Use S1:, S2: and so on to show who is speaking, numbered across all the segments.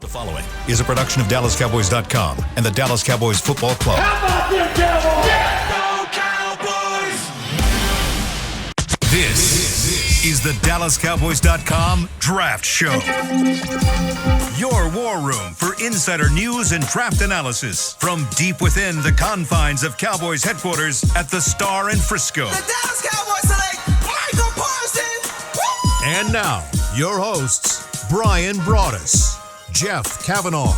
S1: The following is a production of DallasCowboys.com and the Dallas Cowboys Football Club.
S2: How about them Cowboys?
S1: Yeah! Go Cowboys! This is the DallasCowboys.com Draft Show. Your war room for insider news and draft analysis from deep within the confines of Cowboys headquarters at the Star in Frisco.
S3: The Dallas Cowboys select Michael Parsons. Woo!
S1: And now, your hosts, Brian Broaddus, Jeff Kavanaugh,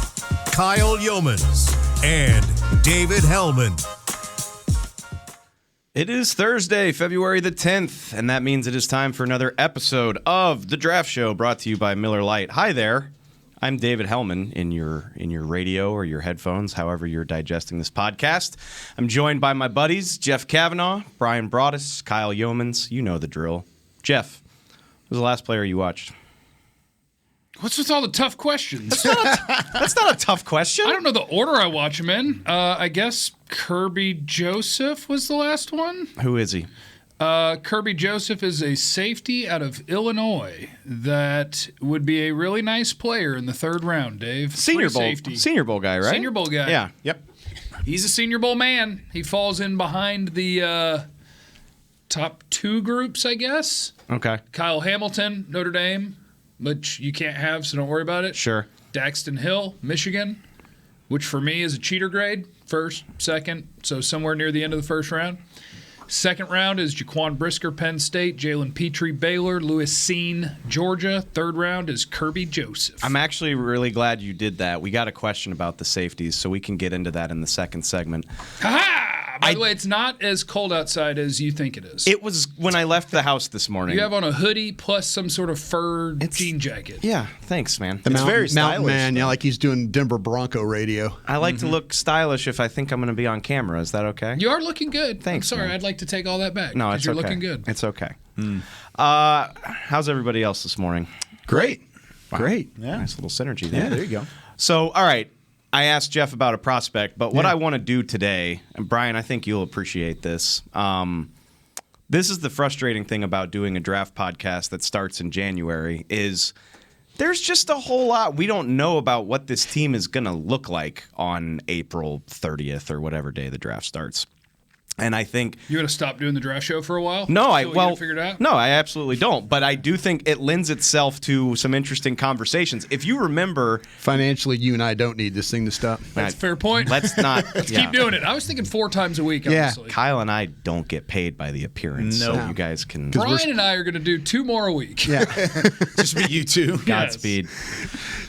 S1: Kyle Yeomans, and David Hellman.
S4: It is Thursday, February the 10th, and that means it is time for another episode of The Draft Show brought to you by Miller Lite. Hi there. I'm David Hellman in your radio or your headphones, however you're digesting this podcast. I'm joined by my buddies, Jeff Kavanaugh, Brian Broaddus, Kyle Yeomans. You know the drill. Jeff, who's the last player you watched?
S5: What's with all the tough questions?
S4: That's not a tough question.
S5: I don't know the order I watch them in. I guess Kirby Joseph was the last one.
S4: Who is he?
S5: Kirby Joseph is a safety out of Illinois that would be a really nice player in the third round, Dave.
S4: Senior Bowl guy, right?
S5: Senior Bowl guy.
S4: Yeah. Yep.
S5: He's a Senior Bowl man. He falls in behind the top two groups, I guess.
S4: Okay.
S5: Kyle Hamilton, Notre Dame, which you can't have, so don't worry about it.
S4: Sure.
S5: Daxton Hill, Michigan, which for me is a cheater grade, first, second, so somewhere near the end of the first round. Second round is Jaquan Brisker, Penn State, Jalen Petrie, Baylor, Lewis Cine, Georgia. Third round is Kirby Joseph.
S4: I'm actually really glad you did that. We got a question about the safeties, so we can get into that in the second segment.
S5: Ha-ha! By the way, it's not as cold outside as you think it is.
S4: It was when I left the house this morning.
S5: You have on a hoodie plus some sort of fur jean jacket.
S4: Yeah, thanks, man.
S6: It's very stylish.
S7: Mountain man, yeah, like he's doing Denver Bronco radio.
S4: I like to look stylish if I think I'm going to be on camera. Is that okay?
S5: You are looking good.
S4: Thanks,
S5: I'm sorry,
S4: man.
S5: I'd like to take all that back.
S4: No, it's
S5: you're
S4: okay.
S5: looking good.
S4: It's okay. How's everybody else this morning?
S7: Great.
S4: Wow.
S7: Great.
S6: Yeah.
S4: Nice little synergy there.
S6: Yeah, there you go.
S4: So, all right. I asked Jeff about a prospect, but what I want to do today, and Brian, I think you'll appreciate this. This is the frustrating thing about doing a draft podcast that starts in January is there's just a whole lot we don't know about what this team is going to look like on April 30th or whatever day the draft starts. And I think
S5: You going to stop doing the draft show for a while?
S4: No, I
S5: Until we get it figured out?
S4: No, I absolutely don't. But I do think it lends itself to some interesting conversations. If you remember,
S7: Financially, you and I don't need this thing to stop.
S5: That's a fair point.
S4: let's not
S5: Keep doing it. I was thinking 4 times a week,
S7: Yeah.
S5: honestly.
S4: Kyle and I don't get paid by the appearance, so you guys can
S5: Brian and I are going to do 2 more a week.
S7: Yeah.
S6: Just be you two.
S4: Godspeed.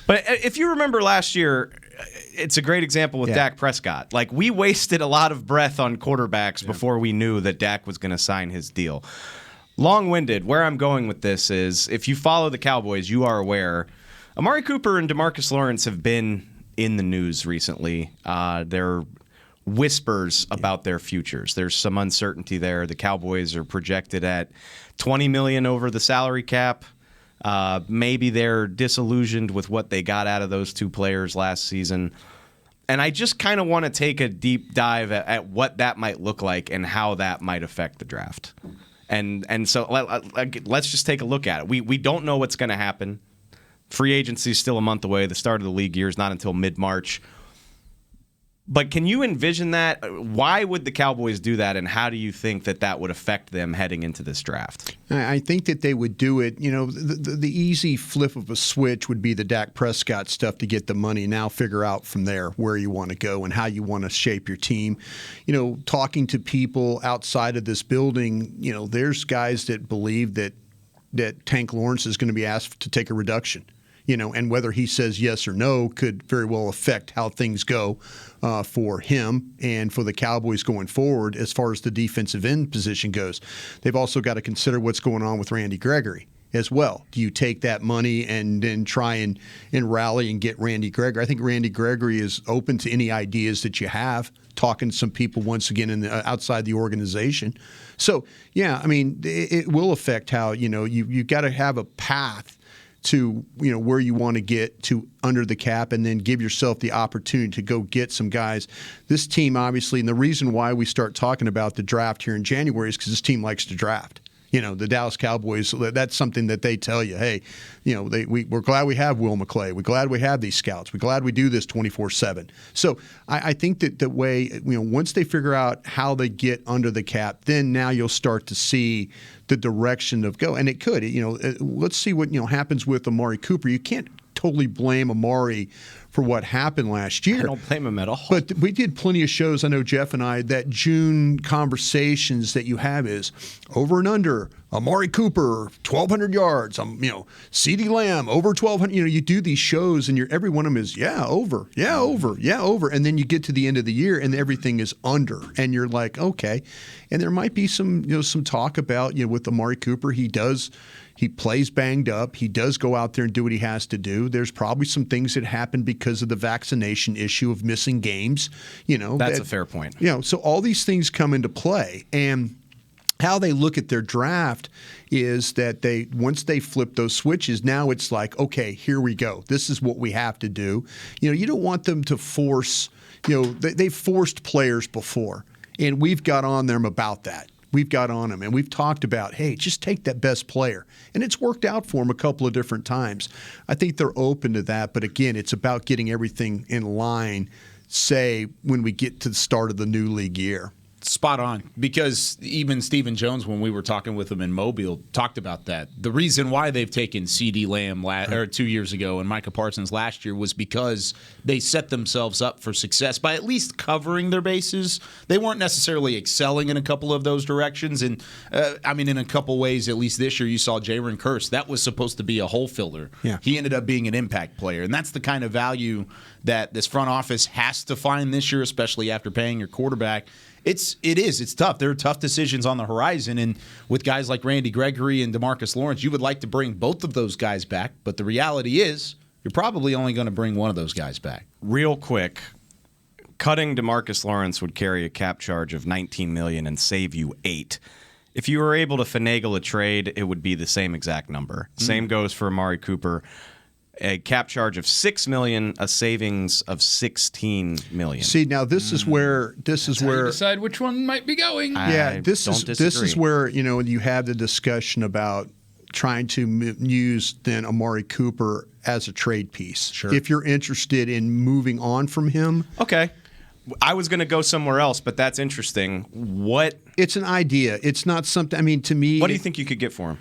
S4: But if you remember last year, it's a great example with Dak Prescott. Like, we wasted a lot of breath on quarterbacks before we knew that Dak was going to sign his deal. Long-winded, where I'm going with this is, if you follow the Cowboys, you are aware Amari Cooper and DeMarcus Lawrence have been in the news recently. There are whispers about their futures. There's some uncertainty there. The Cowboys are projected at $20 million over the salary cap. Maybe they're disillusioned with what they got out of those 2 players last season. And I just kind of want to take a deep dive at what that might look like and how that might affect the draft. And so let's just take a look at it. We don't know what's going to happen. Free agency is still a month away. The start of the league year is not until mid-March. But can you envision that? Why would the Cowboys do that, and how do you think that would affect them heading into this draft?
S7: I think that they would do it. You know, the easy flip of a switch would be the Dak Prescott stuff to get the money. Now figure out from there where you want to go and how you want to shape your team. You know, talking to people outside of this building, you know, there's guys that believe that Tank Lawrence is going to be asked to take a reduction. You know, and whether he says yes or no could very well affect how things go for him and for the Cowboys going forward as far as the defensive end position goes. They've also got to consider what's going on with Randy Gregory as well. Do you take that money and then try and rally and get Randy Gregory? I think Randy Gregory is open to any ideas that you have, talking to some people once again outside the organization. So, yeah, I mean, it will affect how, you know, you got to have a path to, you know, where you want to get to under the cap and then give yourself the opportunity to go get some guys. This team, obviously, and the reason why we start talking about the draft here in January is because this team likes to draft. The Dallas Cowboys, that's something that they tell you, hey, we're glad we have Will McClay. We're glad we have these scouts. We're glad we do this 24/7. So I think that the way, once they figure out how they get under the cap, then now you'll start to see the direction of go. And it could, let's see what, happens with Amari Cooper. You can't totally blame Amari for what happened last year.
S4: I don't blame him at all.
S7: But we did plenty of shows, I know Jeff and I, that June conversations that you have is over and under, Amari Cooper, 1,200 yards, CeeDee Lamb, over 1,200. You do these shows and every one of them is, over. And then you get to the end of the year and everything is under. And you're like, okay. And there might be some talk about, with Amari Cooper, he plays banged up. He does go out there and do what he has to do. There's probably some things that happen because of the vaccination issue of missing games.
S4: That's a fair point.
S7: So all these things come into play. And how they look at their draft is that once they flip those switches, now it's like, okay, here we go. This is what we have to do. You don't want them to force, they've forced players before. And we've got on them about that. We've got on them, and we've talked about, hey, just take that best player. And it's worked out for them a couple of different times. I think they're open to that. But, again, it's about getting everything in line, say, when we get to the start of the new league year.
S6: Spot on, because even Stephen Jones, when we were talking with him in Mobile, talked about that. The reason why they've taken CeeDee Lamb 2 years ago and Micah Parsons last year was because they set themselves up for success by at least covering their bases. They weren't necessarily excelling in a couple of those directions. And, in a couple ways, at least this year, you saw Jayron Kearse. That was supposed to be a hole filler.
S7: Yeah.
S6: He ended up being an impact player. And that's the kind of value that this front office has to find this year, especially after paying your quarterback. It's tough. There are tough decisions on the horizon, and with guys like Randy Gregory and DeMarcus Lawrence, you would like to bring both of those guys back, but the reality is you're probably only going to bring one of those guys back.
S4: Real quick, cutting DeMarcus Lawrence would carry a cap charge of $19 million and save you $8 million. If you were able to finagle a trade, it would be the same exact number. Same goes for Amari Cooper. A cap charge of $6 million, a savings of $16 million.
S7: See, now this is where
S5: you decide which one might be going.
S7: This is where you have the discussion about trying to use then Amari Cooper as a trade piece.
S6: Sure.
S7: If you're interested in moving on from him,
S4: okay. I was going to go somewhere else, but that's interesting.
S7: It's an idea. It's not something. To me,
S4: what do you think you could get for him?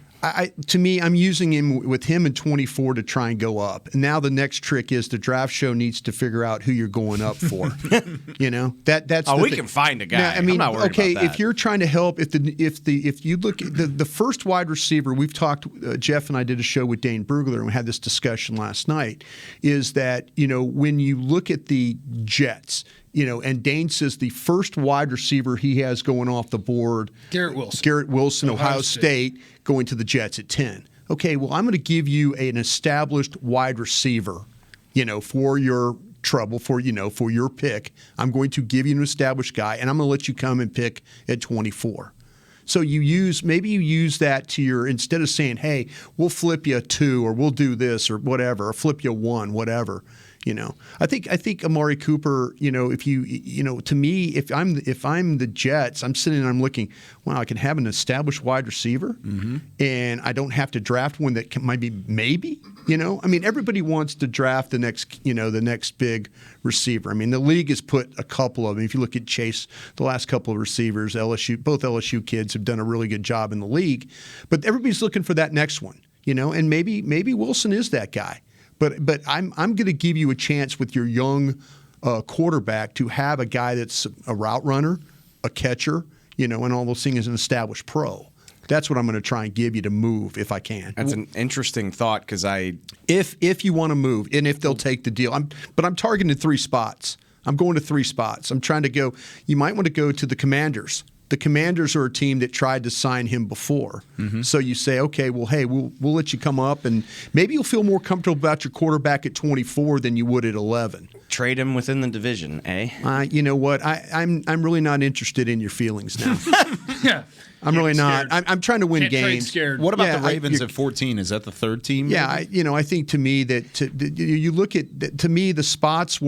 S7: To me, I'm using him with him in 24 to try and go up. And now the next trick is the draft show needs to figure out who you're going up for. That's
S4: we can find a guy.
S7: Now,
S4: I'm not worried about that.
S7: If you're trying to help, if you look at the first wide receiver, we've talked. Jeff and I did a show with Dane Brugler, and we had this discussion last night. Is that when you look at the Jets. And Dane says the first wide receiver he has going off the board,
S5: Garrett Wilson,
S7: Ohio State, going to the Jets at 10. Okay, well, I'm going to give you an established wide receiver, for your trouble, for your pick. I'm going to give you an established guy, and I'm going to let you come and pick at 24. So maybe you use that to your, instead of saying, hey, we'll flip you a 2 or we'll do this or whatever, or flip you a 1, whatever. I think Amari Cooper, if to me, if I'm the Jets, I'm sitting and I'm looking, wow, I can have an established wide receiver, and I don't have to draft one that might be maybe, everybody wants to draft the next big receiver. The league has put a couple of them. If you look at Chase, the last couple of receivers, both LSU kids have done a really good job in the league, but everybody's looking for that next one, and maybe Wilson is that guy. But I'm going to give you a chance with your young quarterback to have a guy that's a route runner, a catcher, and all those things as an established pro. That's what I'm going to try and give you to move if I can.
S4: That's an interesting thought because
S7: if you want to move and if they'll take the deal, I'm targeting 3 spots. I'm going to 3 spots. I'm trying to go. You might want to go to the Commanders. The Commanders are a team that tried to sign him before. So you say, okay, well, hey, we'll let you come up, and maybe you'll feel more comfortable about your quarterback at 24 than you would at 11.
S4: Trade him within the division, eh?
S7: You know what? I'm really not interested in your feelings now.
S5: Yeah.
S7: I'm really not. I'm trying to win
S5: Can't trade
S7: games.
S5: scared.
S6: What about the Ravens at 14? Is that the third team?
S7: Yeah, I think to me that you look at the spots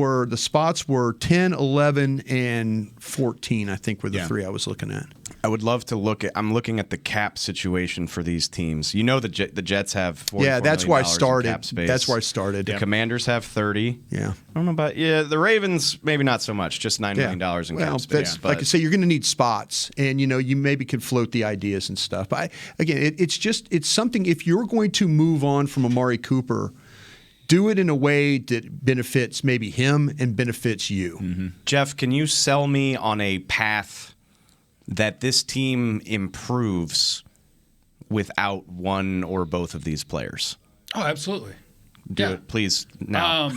S7: were 10, 11, and 14. I think were the 3 I was looking at.
S4: I would love to look at. I'm looking at the cap situation for these teams. You know, the Jets have $44
S7: that's why I
S4: million in
S7: started.
S4: cap space.
S7: That's where I started.
S4: The Commanders have 30.
S7: Yeah.
S4: I don't know about the Ravens. Maybe not so much. Just $9 million in cap space.
S7: Like I say, you're going to need spots, and you maybe could float the ideas and stuff. But it's something. If you're going to move on from Amari Cooper, do it in a way that benefits maybe him and benefits you.
S4: Mm-hmm. Jeff, can you sell me on a path that this team improves without one or both of these players?
S5: Oh, absolutely.
S4: Do it, please, now.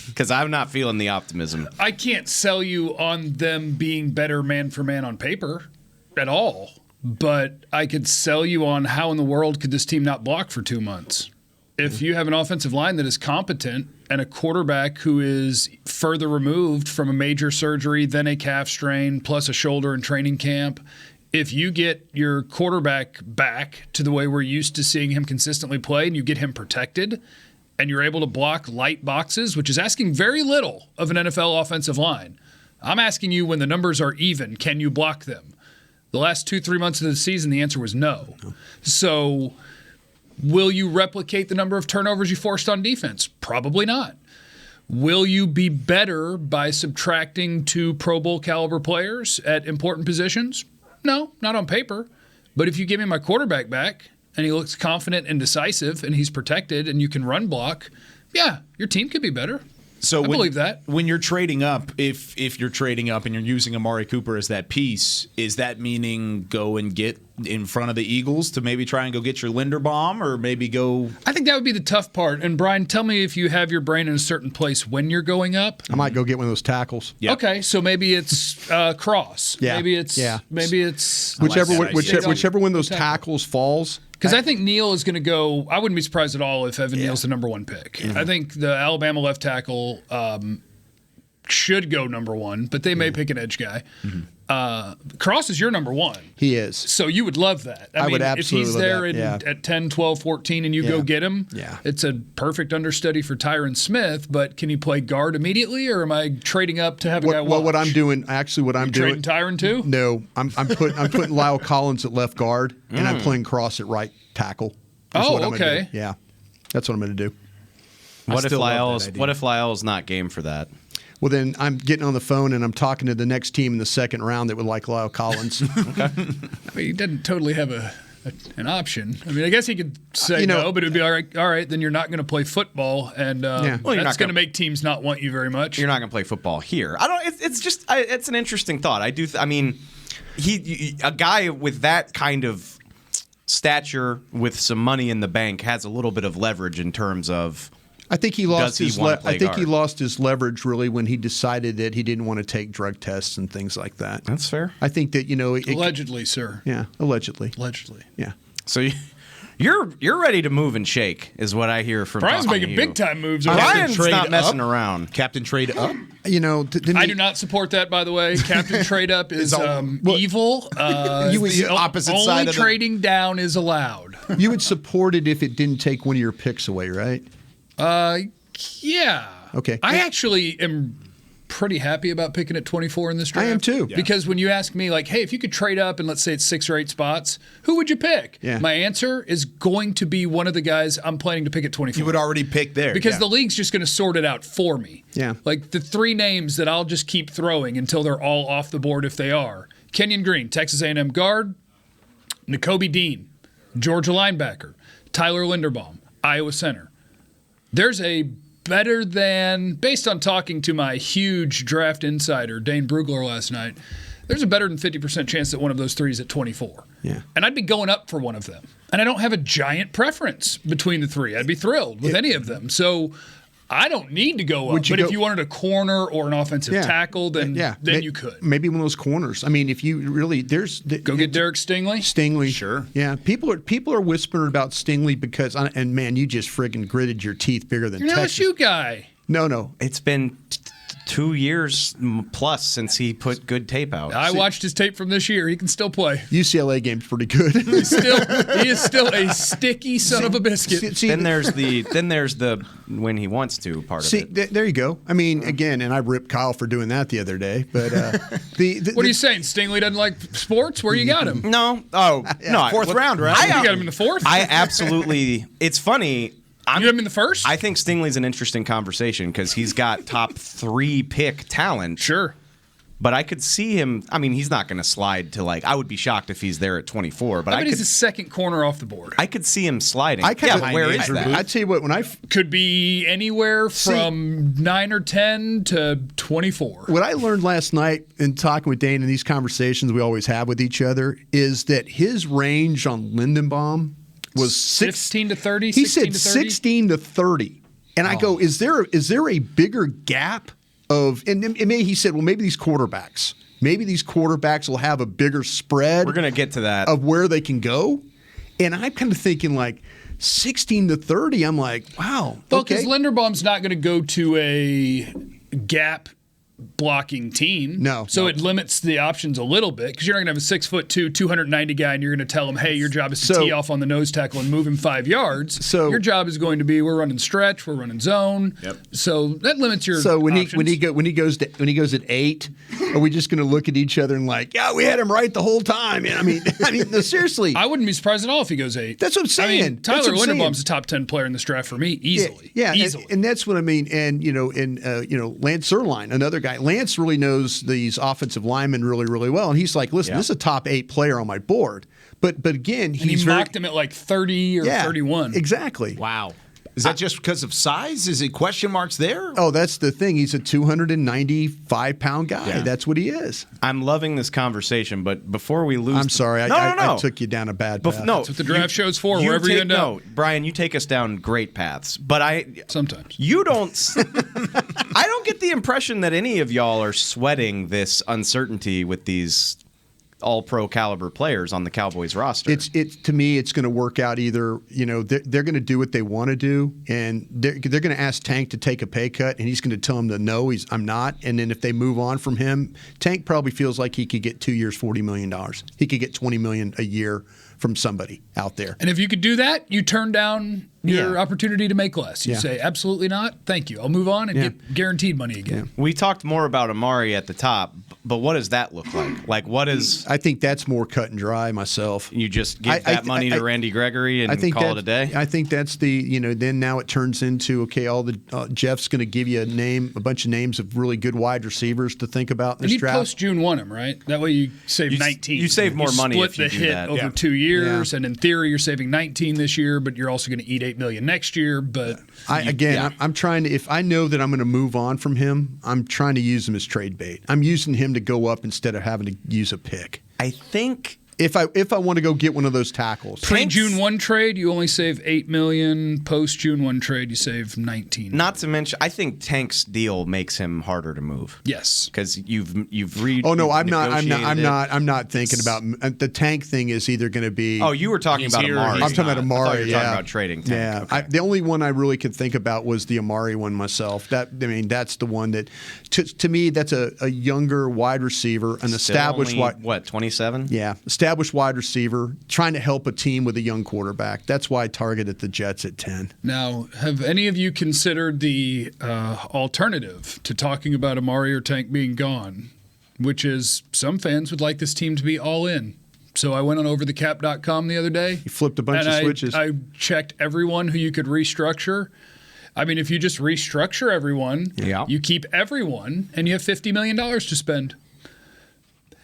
S4: Because I'm not feeling the optimism.
S5: I can't sell you on them being better man for man on paper at all, but I could sell you on how in the world could this team not block for 2 months. If you have an offensive line that is competent and a quarterback who is further removed from a major surgery than a calf strain plus a shoulder in training camp, if you get your quarterback back to the way we're used to seeing him consistently play and you get him protected and you're able to block light boxes, which is asking very little of an NFL offensive line. I'm asking you, when the numbers are even, can you block them? The last 2-3 months of the season, the answer was no. So will you replicate the number of turnovers you forced on defense? Probably not. Will you be better by subtracting 2 Pro Bowl caliber players at important positions? No, not on paper. But if you give me my quarterback back and he looks confident and decisive and he's protected and you can run block, yeah, your team could be better.
S6: So
S5: I believe that.
S6: When you're trading up, if you're trading up and you're using Amari Cooper as that piece, is that meaning go and get in front of the Eagles to maybe try and go get your Linderbaum, or maybe go?
S5: I think that would be the tough part. And Brian, tell me if you have your brain in a certain place when you're going up.
S7: I might go get one of those tackles.
S6: Yep.
S5: Okay, so maybe it's Cross.
S7: Yeah.
S5: Maybe it's
S7: whichever
S6: that idea.
S7: whichever one of those tackles falls.
S5: Because I think Neal is going to go. I wouldn't be surprised at all if Evan Neal's the number 1 pick. I think the Alabama left tackle should go number 1, but they may pick an edge guy. Cross is your number 1.
S7: He is.
S5: So you would love that.
S7: I would absolutely
S5: if he's
S7: love
S5: there
S7: that,
S5: at 10, 12, 14 and you go get him, it's a perfect understudy for Tyron Smith, but can he play guard immediately, or am I trading up to have a guy watch?
S7: Well, what I'm doing,
S5: trading Tyron too?
S7: No, I'm putting Lyle Collins at left guard, and I'm playing Cross at right tackle.
S5: Okay.
S7: Yeah, that's what I'm going to do.
S4: What if Lyle's not game for that?
S7: Well, then I'm getting on the phone and I'm talking to the next team in the second round that would like Lyle Collins.
S5: I mean, he doesn't totally have an option. I mean, I guess he could say no, but it would be all right, then you're not going to play football, and that's going to make teams not want you very much.
S4: You're not going to play football here. It's an interesting thought. A guy with that kind of stature with some money in the bank has a little bit of leverage in terms of.
S7: I think he lost his leverage really when he decided that he didn't want to take drug tests and things like that.
S4: That's fair.
S7: I think that
S5: allegedly, sir.
S7: Yeah, allegedly.
S5: Yeah.
S4: So you're ready to move and shake, is what I hear from
S5: Brian's making big time moves.
S4: Brian's not messing around.
S6: Captain trade up.
S5: I do not support that, by the way. Captain trade up is evil.
S6: Opposite
S5: only
S6: side of
S5: trading down is allowed.
S7: You would support it if it didn't take one of your picks away, right?
S5: Yeah.
S7: Okay.
S5: I actually am pretty happy about picking at 24 in this draft.
S7: I am too.
S5: Yeah. Because when you ask me, like, hey, if you could trade up and let's say it's 6 or 8 spots, who would you pick?
S7: Yeah.
S5: My answer is going to be one of the guys I'm planning to pick at 24.
S6: You would already pick there.
S5: Because the league's just going to sort it out for me.
S7: Yeah.
S5: Like the 3 names that I'll just keep throwing until they're all off the board if they are. Kenyon Green, Texas A&M guard. Nakobe Dean, Georgia linebacker. Tyler Linderbaum, Iowa center. There's a better than, based on talking to my huge draft insider, Dane Brugler, last night, there's a better than 50% chance that one of those 3 is at 24.
S7: Yeah.
S5: And I'd be going up for one of them. And I don't have a giant preference between the 3. I'd be thrilled with any of them. So I don't need to go up. But if you wanted a corner or an offensive tackle, then you could.
S7: Maybe one of those corners. I mean, if you really,
S5: go get Derek Stingley.
S7: Stingley,
S6: sure.
S7: Yeah, people are whispering about Stingley because, and man, you just friggin' gritted your teeth bigger than
S5: You're an
S7: Texas.
S5: LSU guy.
S7: No,
S4: it's been 2 years plus since he put good tape out.
S5: I watched his tape from this year. He can still play.
S7: UCLA game's pretty good.
S5: He is still a sticky son of a biscuit.
S4: Then there's the when he wants to part of it.
S7: There you go. I mean, again, and I ripped Kyle for doing that the other day. But
S5: what are you saying? Stingley doesn't like sports? Where you got him?
S4: No. Oh, no.
S6: Fourth round, right?
S5: You got him in the fourth?
S4: I absolutely. It's funny.
S5: You have him in the first?
S4: I think Stingley's an interesting conversation because he's got top 3 pick talent.
S5: Sure.
S4: But I could see him. I mean, he's not going to slide to I would be shocked if he's there at 24. But
S5: I bet he's the second corner off the board.
S4: I could see him sliding.
S7: But
S4: where is that?
S7: I tell you what,
S5: could be anywhere from 9 or 10 to 24.
S7: What I learned last night in talking with Dane in these conversations we always have with each other is that his range on Lindenbaum was
S5: 16 to 30.
S7: He said 16 to 30, and I go, is there a bigger gap? He said, well, maybe these quarterbacks will have a bigger spread.
S4: We're going to get to that.
S7: Of where they can go. And I'm kind of thinking 16 to 30. I'm like, wow.
S5: Well, because Linderbaum's not going to go to a gap blocking team.
S7: No.
S5: So it limits the options a little bit because you're not going to have a 6'2", 290 guy and you're going to tell him, hey, your job is to tee off on the nose tackle and move him 5 yards.
S7: So
S5: your job is going to be we're running stretch, we're running zone.
S6: Yep.
S5: So that limits your
S7: So when
S5: options.
S7: he goes at 8, are we just going to look at each other and we had him right the whole time? I mean, no, seriously.
S5: I wouldn't be surprised at all if he goes 8.
S7: That's what I'm saying.
S5: I mean, Tyler Linderbaum's a top 10 player in this draft for me, easily.
S7: Yeah,
S5: easily.
S7: and that's what I mean. And Lance Zierlein, another guy. Lance really knows these offensive linemen really, really well. And he's like, listen, this is a top 8 player on my board. But again,
S5: he mocked him at 30 or 31.
S7: Exactly.
S6: Wow. Is that just because of size? Is it question marks there?
S7: Oh, that's the thing. He's a 295-pound guy. Yeah. That's what he is.
S4: I'm loving this conversation, but before we lose...
S7: I'm sorry.
S4: No.
S7: I took you down a bad path.
S4: No,
S5: that's what the draft show's for, wherever you end up.
S4: No, Brian, you take us down great paths. But
S5: sometimes.
S4: You don't... I don't get the impression that any of y'all are sweating this uncertainty with these all-pro caliber players on the Cowboys roster.
S7: To me, it's going to work out either, they're going to do what they want to do, and they're going to ask Tank to take a pay cut, and he's going to tell them that no, I'm not. And then if they move on from him, Tank probably feels like he could get 2 years, $40 million. He could get $20 million a year from somebody out there.
S5: And if you could do that, you turn down your opportunity to make less. You say, absolutely not. Thank you. I'll move on and get guaranteed money again.
S4: Yeah. We talked more about Amari at the top, but what does that look like? What is...
S7: I think that's more cut and dry myself.
S4: You just give that money to Randy Gregory and call it a day?
S7: I think that's then now it turns into, all the Jeff's going to give you a bunch of names of really good wide receivers to think about in this draft.
S5: You post-June 1 them, right? That way you save 19.
S4: You save more money if you do
S5: split the hit
S4: that.
S5: over 2 years, and in theory you're saving 19 this year, but you're also going to eat $8 million next year. But
S7: I'm trying to. If I know that I'm going to move on from him, I'm trying to use him as trade bait. I'm using him to go up instead of having to use a pick.
S4: I think
S7: if I want to go get one of those tackles.
S5: Pre-June 1 trade, you only save $8 million. Post-June 1 trade, you save 19.
S4: Not to mention, I think Tank's deal makes him harder to move.
S5: Yes,
S4: because you've read.
S7: Oh no, I'm not thinking about the Tank thing. Is either going to be.
S4: Oh, you were talking about Amari.
S7: I'm talking about Amari.
S4: I thought you were talking about trading Tank.
S7: Yeah,
S4: okay.
S7: the only one I really could think about was the Amari one myself. That's the one that, to me, that's a younger wide receiver, an established
S4: wide. 27?
S7: Yeah, established wide receiver, trying to help a team with a young quarterback. That's why I targeted the Jets at 10.
S5: Now, have any of you considered the alternative to talking about Amari or Tank being gone, which is some fans would like this team to be all in? So I went on overthecap.com the other day.
S7: You flipped a bunch of switches.
S5: I checked everyone who you could restructure. I mean, if you just restructure everyone, you keep everyone, and you have $50 million to spend.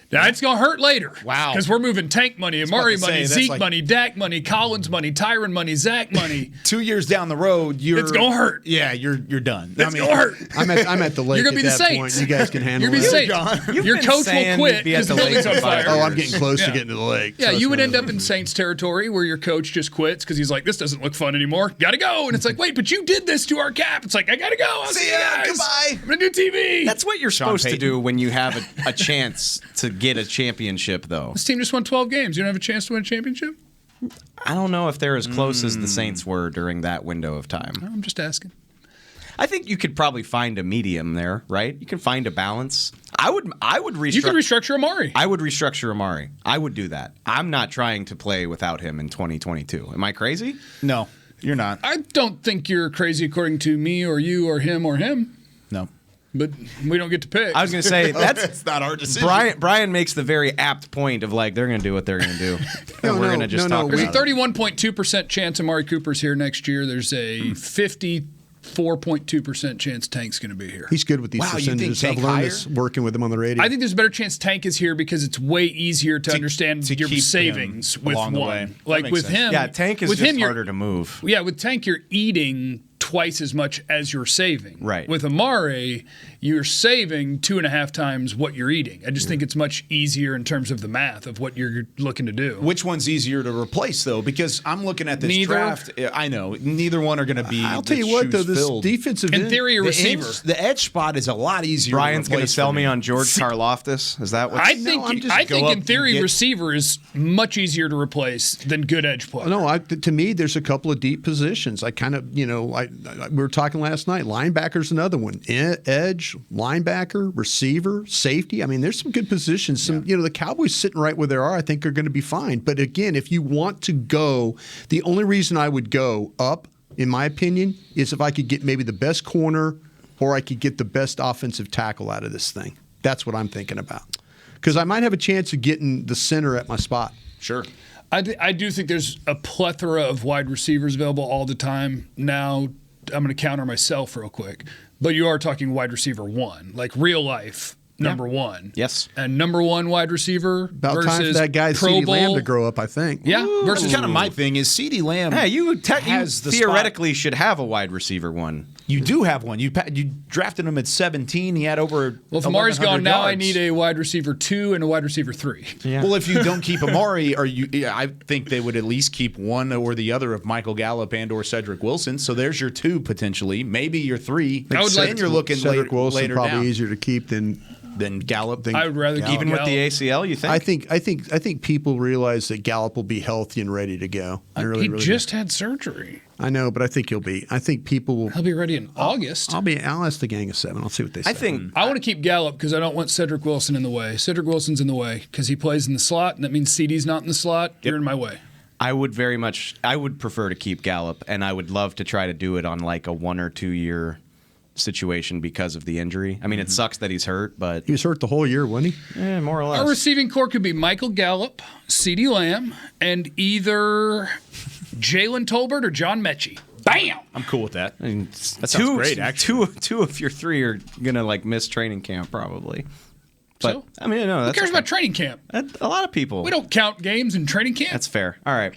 S5: Now, it's going to hurt later.
S6: Wow.
S5: Because we're moving Tank money, Amari money, Zeke money, Dak money, Collins money, Tyron money, Zach money.
S6: 2 years down the road,
S5: it's going to hurt.
S6: Yeah, you're done.
S5: It's going to hurt.
S7: I'm at the lake.
S5: You're going to be the Saints.
S7: Point. You guys can handle
S5: it. You're going to be
S7: it.
S5: Saints. Your coach will quit because the building's on fire.
S7: Oh, I'm getting close to getting to the lake.
S5: Yeah, you would end up in Saints territory where your coach just quits because he's like, this doesn't look fun anymore. Got to go. And it's like, wait, but you did this to our cap. It's like, I got to go. I'll see you guys.
S6: Goodbye.
S5: I'm going to do TV.
S4: That's what you're supposed to do when you have a chance to get a championship, though.
S5: This team just won 12 games. You don't have a chance to win a championship?
S4: I don't know if they're as close as the Saints were during that window of time.
S5: I'm just asking.
S4: I think you could probably find a medium there, right? You can find a balance. I would restructure.
S5: You could restructure Amari.
S4: I would restructure Amari. I would do that. I'm not trying to play without him in 2022. Am I crazy?
S6: No, you're not.
S5: I don't think you're crazy according to me or you or him or him.
S6: No.
S5: But we don't get to pick.
S4: I was going to say
S6: It's not our decision.
S4: Brian makes the very apt point of like they're going to do what they're going to do. And we're going to just talk
S5: There's a
S4: about it.
S5: 31.2% chance Amari Cooper's here next year. There's a 54.2% chance Tank's going to be here.
S7: He's good with these
S6: Wow, you think
S7: percentages. I've
S6: Tank
S7: learned
S6: higher?
S7: this working with him on the radio.
S5: I think there's a better chance Tank is here because it's way easier to understand
S6: to
S5: your
S6: keep
S5: savings
S6: him
S5: with
S6: along the way.
S5: one.
S6: That
S5: Like
S6: makes
S5: with
S6: sense.
S5: him,
S4: Yeah, Tank is
S5: with
S4: just
S5: him, you're-
S4: harder to move.
S5: Yeah, with Tank, you're eating twice as much as you're saving.
S4: Right.
S5: With Amari, you're saving 2.5 times what you're eating. I just think it's much easier in terms of the math of what you're looking to do.
S6: Which one's easier to replace, though? Because I'm looking at this
S5: Neither.
S6: draft. I know. Neither one are going to be.
S7: I'll
S6: the
S7: tell you what, though,
S6: shoes
S7: this
S6: filled.
S7: defensive
S5: In
S7: end-
S5: theory, a
S6: The
S5: receiver.
S6: the edge spot is a lot easier.
S4: Brian's
S6: going to
S4: sell me on George Karlaftis. Is that what?
S5: I think
S7: I'm just
S5: I
S7: go
S5: think
S7: up
S5: in theory
S6: and get-
S5: receiver is much easiasier to replace than good edge play.
S7: No, to me, there's a couple of deep positions. I kind of, we were talking last night. Linebacker's another one. Edge, linebacker, receiver, safety. I mean, there's some good positions. The Cowboys sitting right where they are, I think, are going to be fine. But again, if you want to go, the only reason I would go up, in my opinion, is if I could get maybe the best corner or I could get the best offensive tackle out of this thing. That's what I'm thinking about. Because I might have a chance of getting the center at my spot.
S6: Sure.
S5: I do think there's a plethora of wide receivers available all the time. Now, I'm going to counter myself real quick. But you are talking wide receiver one, like real life number one.
S4: Yes.
S5: And number one wide receiver
S7: About
S5: versus
S7: time for that guy
S5: Pro
S7: CeeDee Lamb
S5: Bowl.
S7: to grow up, I think.
S5: Yeah,
S6: Versus
S5: versus
S6: kind of my thing is CeeDee Lamb.
S4: Hey, you
S6: has the
S4: theoretically should have a wide receiver one.
S6: You do have one. You drafted him at 17. He had over.
S5: Well, if Amari's gone
S6: 1,100
S5: now, I
S6: yards.
S5: need a wide receiver 2 and a wide receiver 3.
S4: Yeah.
S6: Well, if you don't keep Amari, I think they would at least keep one or the other of Michael Gallup and/or Cedric Wilson. So there's your 2 potentially, maybe your 3.
S5: I would like
S6: and you're looking
S7: Cedric Wilson
S6: later
S7: probably
S6: down
S7: ever to keep than
S6: Gallup.
S5: I would rather keep
S4: Even with the
S5: Gallup.
S4: ACL, you think?
S7: I think people realize that Gallup will be healthy and ready to go. I really,
S5: He
S7: really
S5: just had surgery.
S7: do. I know, but I think he'll be. I think people will.
S5: He'll be ready in August.
S7: I'll ask the gang of 7. I'll see what they say.
S4: I think
S5: I want to keep Gallup because I don't want Cedric Wilson in the way. Cedric Wilson's in the way because he plays in the slot, and that means CD's not in the slot. You're in my way.
S4: I would prefer to keep Gallup, and I would love to try to do it on like a 1 or 2 year situation because of the injury. I mean, it sucks that he's hurt, but
S7: he was hurt the whole year, wasn't he?
S4: more or less.
S5: Our receiving core could be Michael Gallup, CeeDee Lamb, and either Jalen Tolbert or John Mechie. Bam!
S6: I'm cool with that.
S4: I mean,
S6: That sounds great, actually.
S4: Two of your 3 are gonna like miss training camp probably. But
S5: So?
S4: I mean, no,
S5: Who
S4: that's
S5: cares
S4: okay.
S5: about training camp?
S4: A lot of people.
S5: We don't count games in training camp.
S4: That's fair. All right.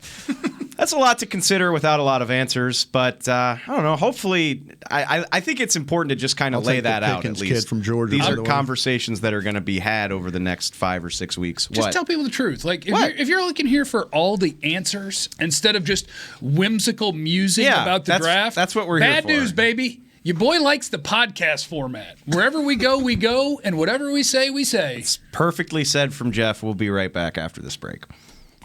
S4: That's a lot to consider without a lot of answers, but I don't know. Hopefully, I think it's important to just kind
S7: I'll
S4: of lay
S7: take the
S4: that out at
S7: Pickens
S4: least.
S7: kid from Georgia,
S4: These
S7: by
S4: are
S7: the way.
S4: conversations that are going to be had over the next 5 or 6 weeks.
S5: Just tell people the truth. Like,
S4: What?
S5: if you're looking here for all the answers instead of just whimsical musing
S4: Yeah,
S5: about the draft,
S4: that's what we're here
S5: bad
S4: for.
S5: news, baby. Your boy likes the podcast format. Wherever we go, we go, and whatever we say, we say.
S4: Perfectly said from Jeff. We'll be right back after this break.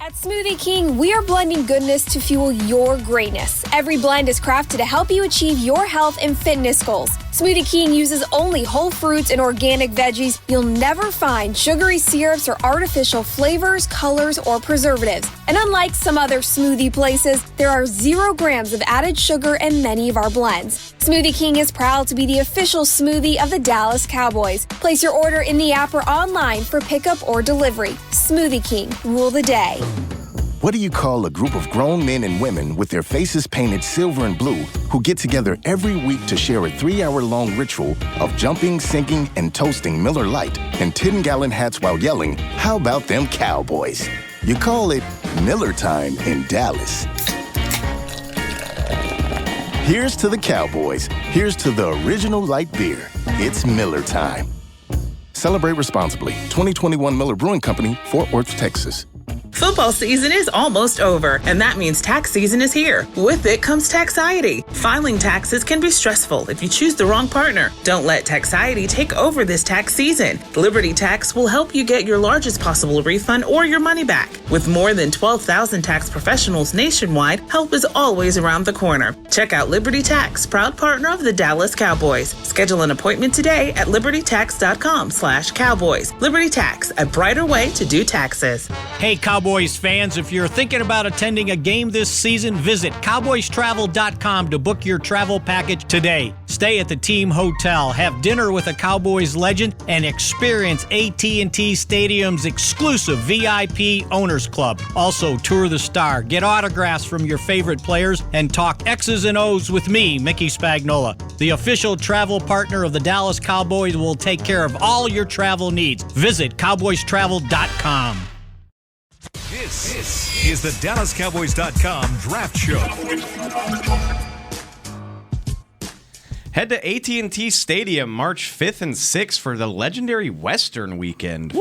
S2: At Smoothie King, we are blending goodness to fuel your greatness. Every blend is crafted to help you achieve your health and fitness goals. Smoothie King uses only whole fruits and organic veggies. You'll never find sugary syrups or artificial flavors, colors, or preservatives. And unlike some other smoothie places, there are 0 grams of added sugar in many of our blends. Smoothie King is proud to be the official smoothie of the Dallas Cowboys. Place your order in the app or online for pickup or delivery. Smoothie King, rule the day.
S8: What do you call a group of grown men and women with their faces painted silver and blue who get together every week to share a 3-hour-long ritual of jumping, singing, and toasting Miller Lite in 10-gallon hats while yelling, "How about them Cowboys?" You call it Miller Time in Dallas. Here's to the Cowboys. Here's to the original light beer. It's Miller Time. Celebrate responsibly. 2021 Miller Brewing Company, Fort Worth, Texas.
S9: Football season is almost over, and that means tax season is here. With it comes taxiety. Filing taxes can be stressful if you choose the wrong partner. Don't let taxiety take over this tax season. Liberty Tax will help you get your largest possible refund or your money back. With more than 12,000 tax professionals nationwide, help is always around the corner. Check out Liberty Tax, proud partner of the Dallas Cowboys. Schedule an appointment today at libertytax.com/Cowboys. Liberty Tax, a brighter way to do taxes.
S10: Hey, Cowboys fans, if you're thinking about attending a game this season, visit cowboystravel.com to book your travel package today. Stay at the team hotel, have dinner with a Cowboys legend, and experience AT&T Stadium's exclusive VIP Owners Club. Also, tour the Star, get autographs from your favorite players, and talk X's and O's with me, Mickey Spagnola. The official travel partner of the Dallas Cowboys will take care of all your travel needs. Visit cowboystravel.com.
S1: This is the DallasCowboys.com Draft Show.
S4: Head to AT&T Stadium March 5th and 6th for the legendary Western Weekend,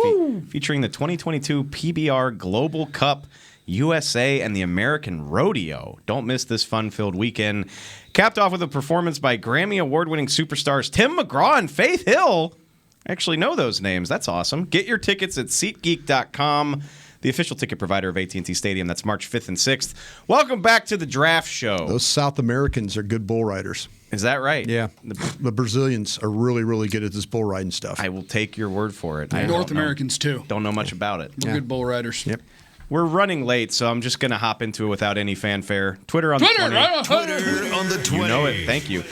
S4: featuring the 2022 PBR Global Cup, USA, and the American Rodeo. Don't miss this fun-filled weekend. Capped off with a performance by Grammy Award-winning superstars Tim McGraw and Faith Hill. I actually know those names. That's awesome. Get your tickets at SeatGeek.com, the official ticket provider of AT&T Stadium. That's March 5th and 6th. Welcome back to the Draft Show.
S7: Those South Americans are good bull riders.
S4: Is that right?
S7: Yeah. The Brazilians are really, really good at this bull riding stuff.
S4: I will take your word for it.
S5: North Americans, too.
S4: Don't know much about it.
S5: We're good bull riders.
S7: Yep.
S4: We're running late, so I'm just going to hop into it without any fanfare. Twitter on the 20.
S1: Twitter on the 20.
S4: You know it. Thank you.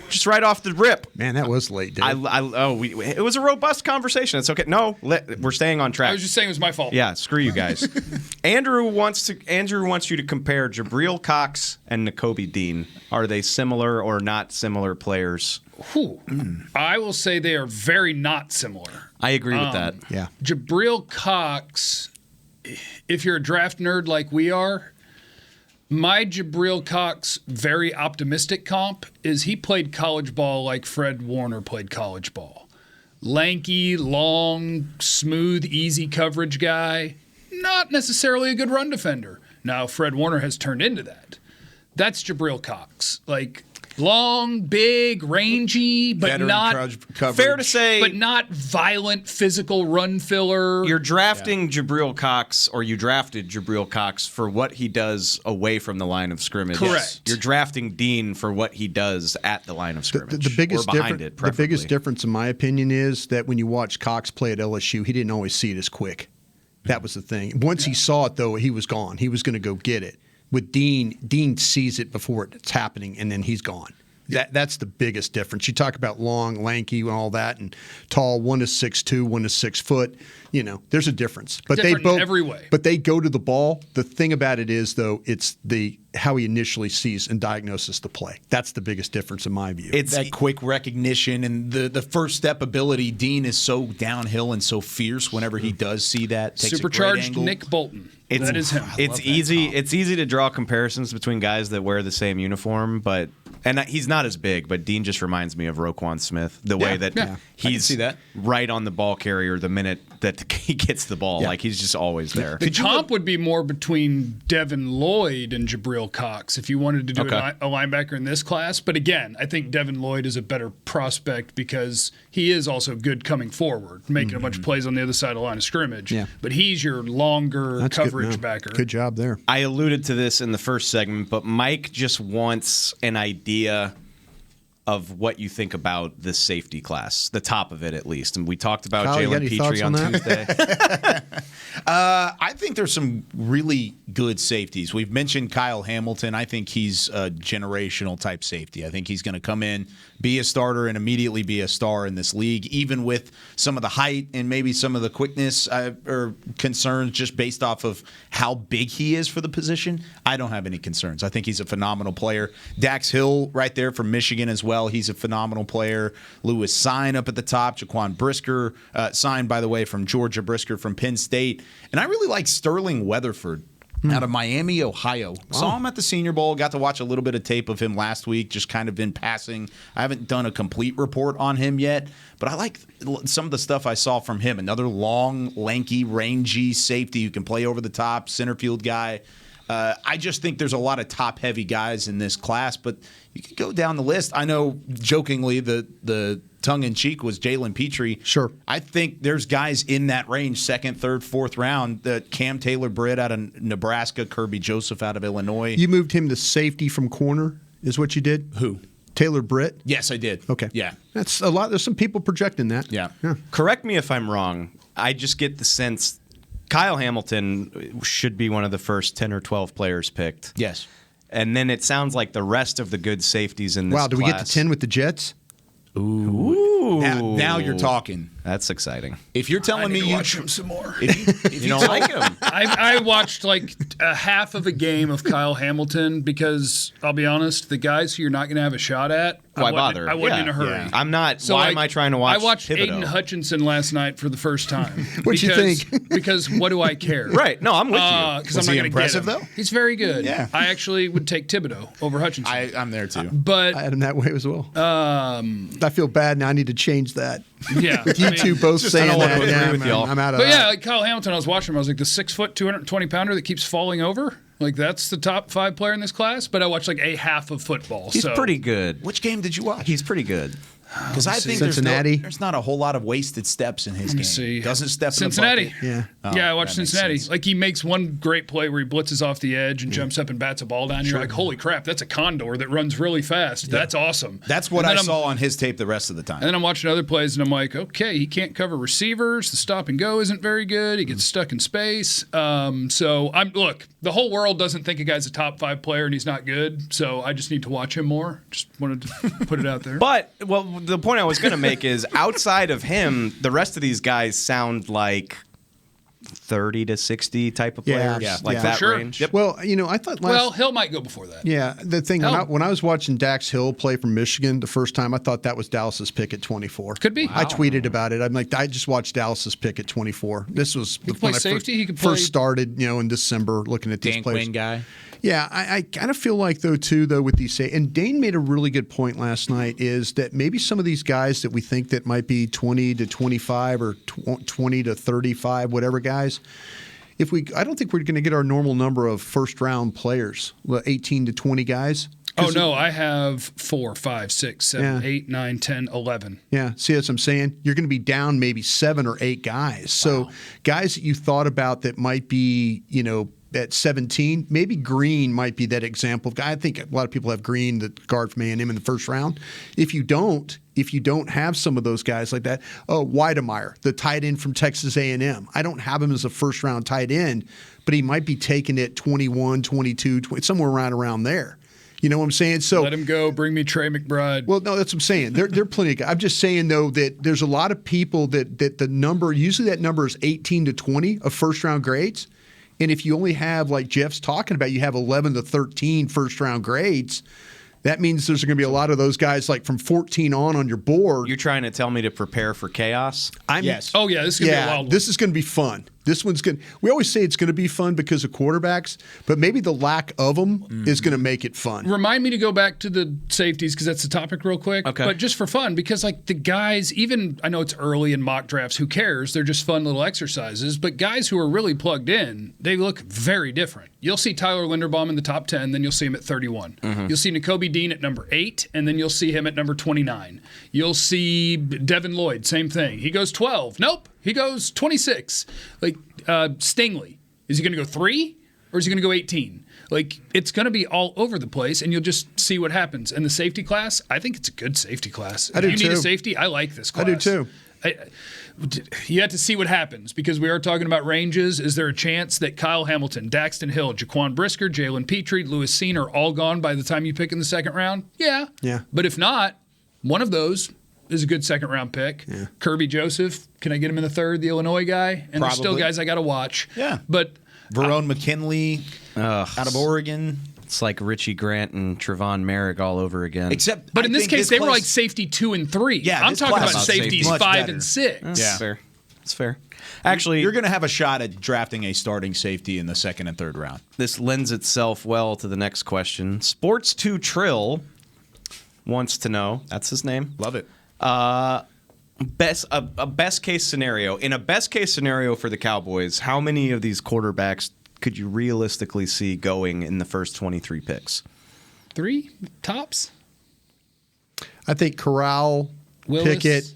S4: Just right off the rip.
S7: Man, that was late, dude.
S4: It was a robust conversation. It's okay. No, we're staying on track.
S5: I was just saying it was my fault.
S4: Yeah, screw you guys. Andrew wants you to compare Jabril Cox and Nakobe Dean. Are they similar or not similar players?
S5: I will say they are very not similar.
S4: I agree with that.
S7: Yeah.
S5: Jabril Cox, if you're a draft nerd like we are, my Jabril Cox very optimistic comp is he played college ball like Fred Warner played college ball. Lanky, long, smooth, easy coverage guy. Not necessarily a good run defender. Now, Fred Warner has turned into that. That's Jabril Cox. Like, long, big, rangy, but
S6: Veteran
S5: not
S6: coverage.
S4: Fair to say,
S5: but not violent, physical run filler.
S4: You're drafting Jabril Cox, or you drafted Jabril Cox for what he does away from the line of scrimmage.
S5: Correct.
S4: You're drafting Dean for what he does at the line of scrimmage.
S7: The biggest
S4: or behind it,
S7: the biggest difference, in my opinion, is that when you watch Cox play at LSU, he didn't always see it as quick. That was the thing. Once he saw it, though, he was gone. He was going to go get it. With Dean sees it before it's happening, and then he's gone. That's the biggest difference. You talk about long, lanky, and all that, and tall. One is 6'2", one is 6 foot. There's a difference. But
S5: different
S7: they both
S5: in every way.
S7: But they go to the ball. The thing about it is, though, it's how he initially sees and diagnoses the play. That's the biggest difference in my view.
S6: It's that quick recognition and the first step ability. Dean is so downhill and so fierce whenever he does see that. Takes
S5: Supercharged Nick Bolton. That is him.
S4: It's easy. It's easy to draw comparisons between guys that wear the same uniform, and he's not as big. But Dean just reminds me of Roquan Smith. The way that he's
S6: see that.
S4: right on the ball carrier the minute that he gets the ball.
S7: Yeah.
S4: Like he's just always there.
S5: The comp would be more between Devin Lloyd and Jabril Cox if you wanted to do a linebacker in this class. But again, I think Devin Lloyd is a better prospect because he is also good coming forward, making a bunch of plays on the other side of the line of scrimmage.
S7: Yeah.
S5: But he's your longer coverage backer.
S7: Good job there.
S4: I alluded to this in the first segment, but Mike just wants an idea of what you think about this safety class, the top of it at least. And we talked about
S7: Kyle,
S4: Jalen Petrie on Tuesday.
S6: I think there's some really good safeties. We've mentioned Kyle Hamilton. I think he's a generational type safety. I think he's going to come in, be a starter, and immediately be a star in this league, even with some of the height and maybe some of the quickness or concerns just based off of how big he is for the position. I don't have any concerns. I think he's a phenomenal player. Dax Hill right there from Michigan as well. He's a phenomenal player. Lewis Sign up at the top. Jaquan Brisker, signed, by the way, from Georgia. Brisker from Penn State. And I really like Sterling Weatherford out of Miami, Ohio. Saw him at the Senior Bowl. Got to watch a little bit of tape of him last week, just kind of in passing. I haven't done a complete report on him yet, but I like some of the stuff I saw from him. Another long, lanky, rangy safety who can play over the top, center field guy. I just think there's a lot of top-heavy guys in this class, but you could go down the list. I know, jokingly, the tongue-in-cheek was Jalen Petrie.
S7: Sure.
S6: I think there's guys in that range, second, third, fourth round, that Cam Taylor-Britt out of Nebraska, Kirby Joseph out of Illinois.
S7: You moved him to safety from corner, is what you did?
S6: Who?
S7: Taylor-Britt?
S6: Yes, I did.
S7: Okay.
S6: Yeah.
S7: That's a lot. There's some people projecting that.
S6: Yeah.
S4: Correct me if I'm wrong. I just get the sense Kyle Hamilton should be one of the first 10 or 12 players picked.
S6: Yes.
S4: And then it sounds like the rest of the good safeties in this
S7: Wow, do we get to 10 with the Jets?
S4: Ooh.
S6: Now you're talking.
S4: That's exciting.
S6: If you're telling me you
S5: watch him some more.
S6: if
S4: You don't like him?
S5: I watched like a half of a game of Kyle Hamilton because I'll be honest, the guys who you're not going to have a shot at,
S4: Why
S5: I wasn't-
S4: bother?
S5: I wasn't
S4: Yeah.
S5: in a hurry.
S4: Yeah. I'm not.
S5: So,
S4: why
S5: like,
S4: am I trying to watch?
S5: I watched
S4: Thibodeau?
S5: Aiden Hutchinson last night for the first time.
S7: What'd you
S5: Because-
S7: think?
S5: Because what do I care?
S4: Right. No, I'm with you.
S5: Because
S6: Was
S5: I'm
S6: he
S5: not going to
S6: impressive,
S5: get him.
S6: though?
S5: He's very good.
S6: Yeah.
S5: I actually would take Thibodeau over Hutchinson.
S6: I'm there too.
S5: but
S7: I had him that way as well. I feel bad now. I need to change that.
S5: yeah,
S7: You two both saying
S4: I don't
S7: that.
S4: want to agree with
S7: man,
S4: y'all.
S7: I'm out of
S5: But
S7: that.
S5: yeah, like Kyle Hamilton, I was watching him. I was like, the 6 foot, 220 pounder that keeps falling over. Like that's the top 5 player in this class. But I watched like a half of football.
S4: He's
S5: so
S4: pretty good.
S6: Which game did you watch?
S4: He's pretty good.
S6: Because I think
S7: Cincinnati?
S6: there's not a whole lot of wasted steps in his
S5: Let me
S6: game.
S5: see.
S6: Doesn't step
S5: Cincinnati.
S6: in the bucket.
S7: Yeah.
S5: Yeah, I watched
S6: that makes
S5: Cincinnati.
S6: sense.
S5: Like he makes one great play where he blitzes off the edge and jumps up and bats a ball down. You're like, holy crap, that's a condor that runs really fast. That's awesome.
S6: That's what
S5: And
S6: I
S5: then
S6: saw on his tape the rest of the time.
S5: And then I'm watching other plays, and I'm like, okay, he can't cover receivers. The stop and go isn't very good. He gets stuck in space. So look, the whole world doesn't think a guy's a top 5 player, and he's not good. So I just need to watch him more. Just wanted to put it out there.
S4: But the point I was going to make is outside of him, the rest of these guys sound like 30 to 60 type of
S7: Yeah.
S4: players,
S7: Yeah.
S4: like
S7: Yeah.
S4: that
S5: Sure.
S4: range.
S5: Yep.
S7: Well, I thought
S5: Hill might go before that.
S7: Yeah, the thing
S5: Hell.
S7: when I was watching Dax Hill play for Michigan the first time, I thought that was Dallas's pick at 24.
S5: Could be.
S7: I tweeted about it. I'm like, I just watched Dallas's pick at 24. This was
S5: He could play
S7: when I
S5: safety. He could
S7: first
S5: play-
S7: started, in December, looking at these
S6: Dan
S7: players.
S6: Quinn guy.
S7: Yeah, I kind of feel like though with these and Dane made a really good point last night is that maybe some of these guys that we think that might be 20 to 25 or 20 to 35, whatever guys. I don't think we're going to get our normal number of first round players, 18 to 20 guys.
S5: Oh, no, I have 4, 5, 6, 7,
S7: Yeah.
S5: 8, 9, 10, 11.
S7: Yeah, see what I'm saying? You're going to be down maybe 7 or 8 guys. So guys that you thought about that might be, at 17, maybe Green might be that example of guy. I think a lot of people have Green, the guard from A&M, in the first round. If you don't have some of those guys like that, Weidemeyer, the tight end from Texas A&M, I don't have him as a first round tight end, but he might be taking it 21, 22, 20, somewhere around there. You know what I'm saying? So
S5: Let him go. Bring me Trey McBride.
S7: well, no, that's what I'm saying. There are plenty of guys. I'm just saying, though, that there's a lot of people that the number, usually that number is 18 to 20 of first-round grades. And if you only have, like Jeff's talking about, you have 11 to 13 first-round grades, that means there's going to be a lot of those guys like from 14 on your board.
S4: You're trying to tell me to prepare for chaos?
S6: Yes.
S5: Oh, yeah, this is going to be a wild one.
S7: This is going to be fun. This one's good. We always say it's going to be fun because of quarterbacks, but maybe the lack of them is going to make it fun.
S5: Remind me to go back to the safeties because that's the topic real quick.
S4: Okay.
S5: But just for fun, because like the guys, even I know it's early in mock drafts, who cares? They're just fun little exercises. But guys who are really plugged in, they look very different. You'll see Tyler Linderbaum in the top 10, then you'll see him at 31. You'll see Nakobe Dean at number 8, and then you'll see him at number 29. You'll see Devin Lloyd, same thing. He goes 12. Nope. He goes 26. Like Stingley. Is he going to go 3 or is he going to go 18? Like, it's going to be all over the place, and you'll just see what happens. And the safety class, I think it's a good safety class.
S7: I do
S5: If you need a
S7: too.
S5: safety, I like this class.
S7: I do too.
S5: You have to see what happens because we are talking about ranges. Is there a chance that Kyle Hamilton, Daxton Hill, Jaquan Brisker, Jalen Petrie, Lewis Seen are all gone by the time you pick in the second round? Yeah.
S7: Yeah.
S5: But if not, one of those is a good second round pick.
S7: Yeah.
S5: Kirby Joseph, can I get him in the third, the Illinois guy? And there's still
S6: Probably.
S5: guys I got to watch.
S6: Yeah.
S5: But
S6: Verone McKinley out of Oregon.
S4: It's like Richie Grant and Trevon Merrick all over again.
S6: Except,
S5: But
S6: I
S5: in this
S6: think
S5: case, they were
S6: class-
S5: like safety 2 and 3.
S6: Yeah,
S5: I'm
S6: this
S5: talking
S6: class
S5: about
S6: is
S5: safeties
S6: much
S5: 5
S6: better.
S5: and 6.
S4: That's fair. That's fair. Actually,
S6: you're going to have a shot at drafting a starting safety in the second and third round.
S4: This lends itself well to the next question. Sports2 Trill wants to know. That's his name.
S6: Love it.
S4: Best case scenario. In a best case scenario for the Cowboys, how many of these quarterbacks could you realistically see going in the first 23 picks?
S5: 3 tops.
S7: I think Corral,
S5: Willis.
S7: Pickett.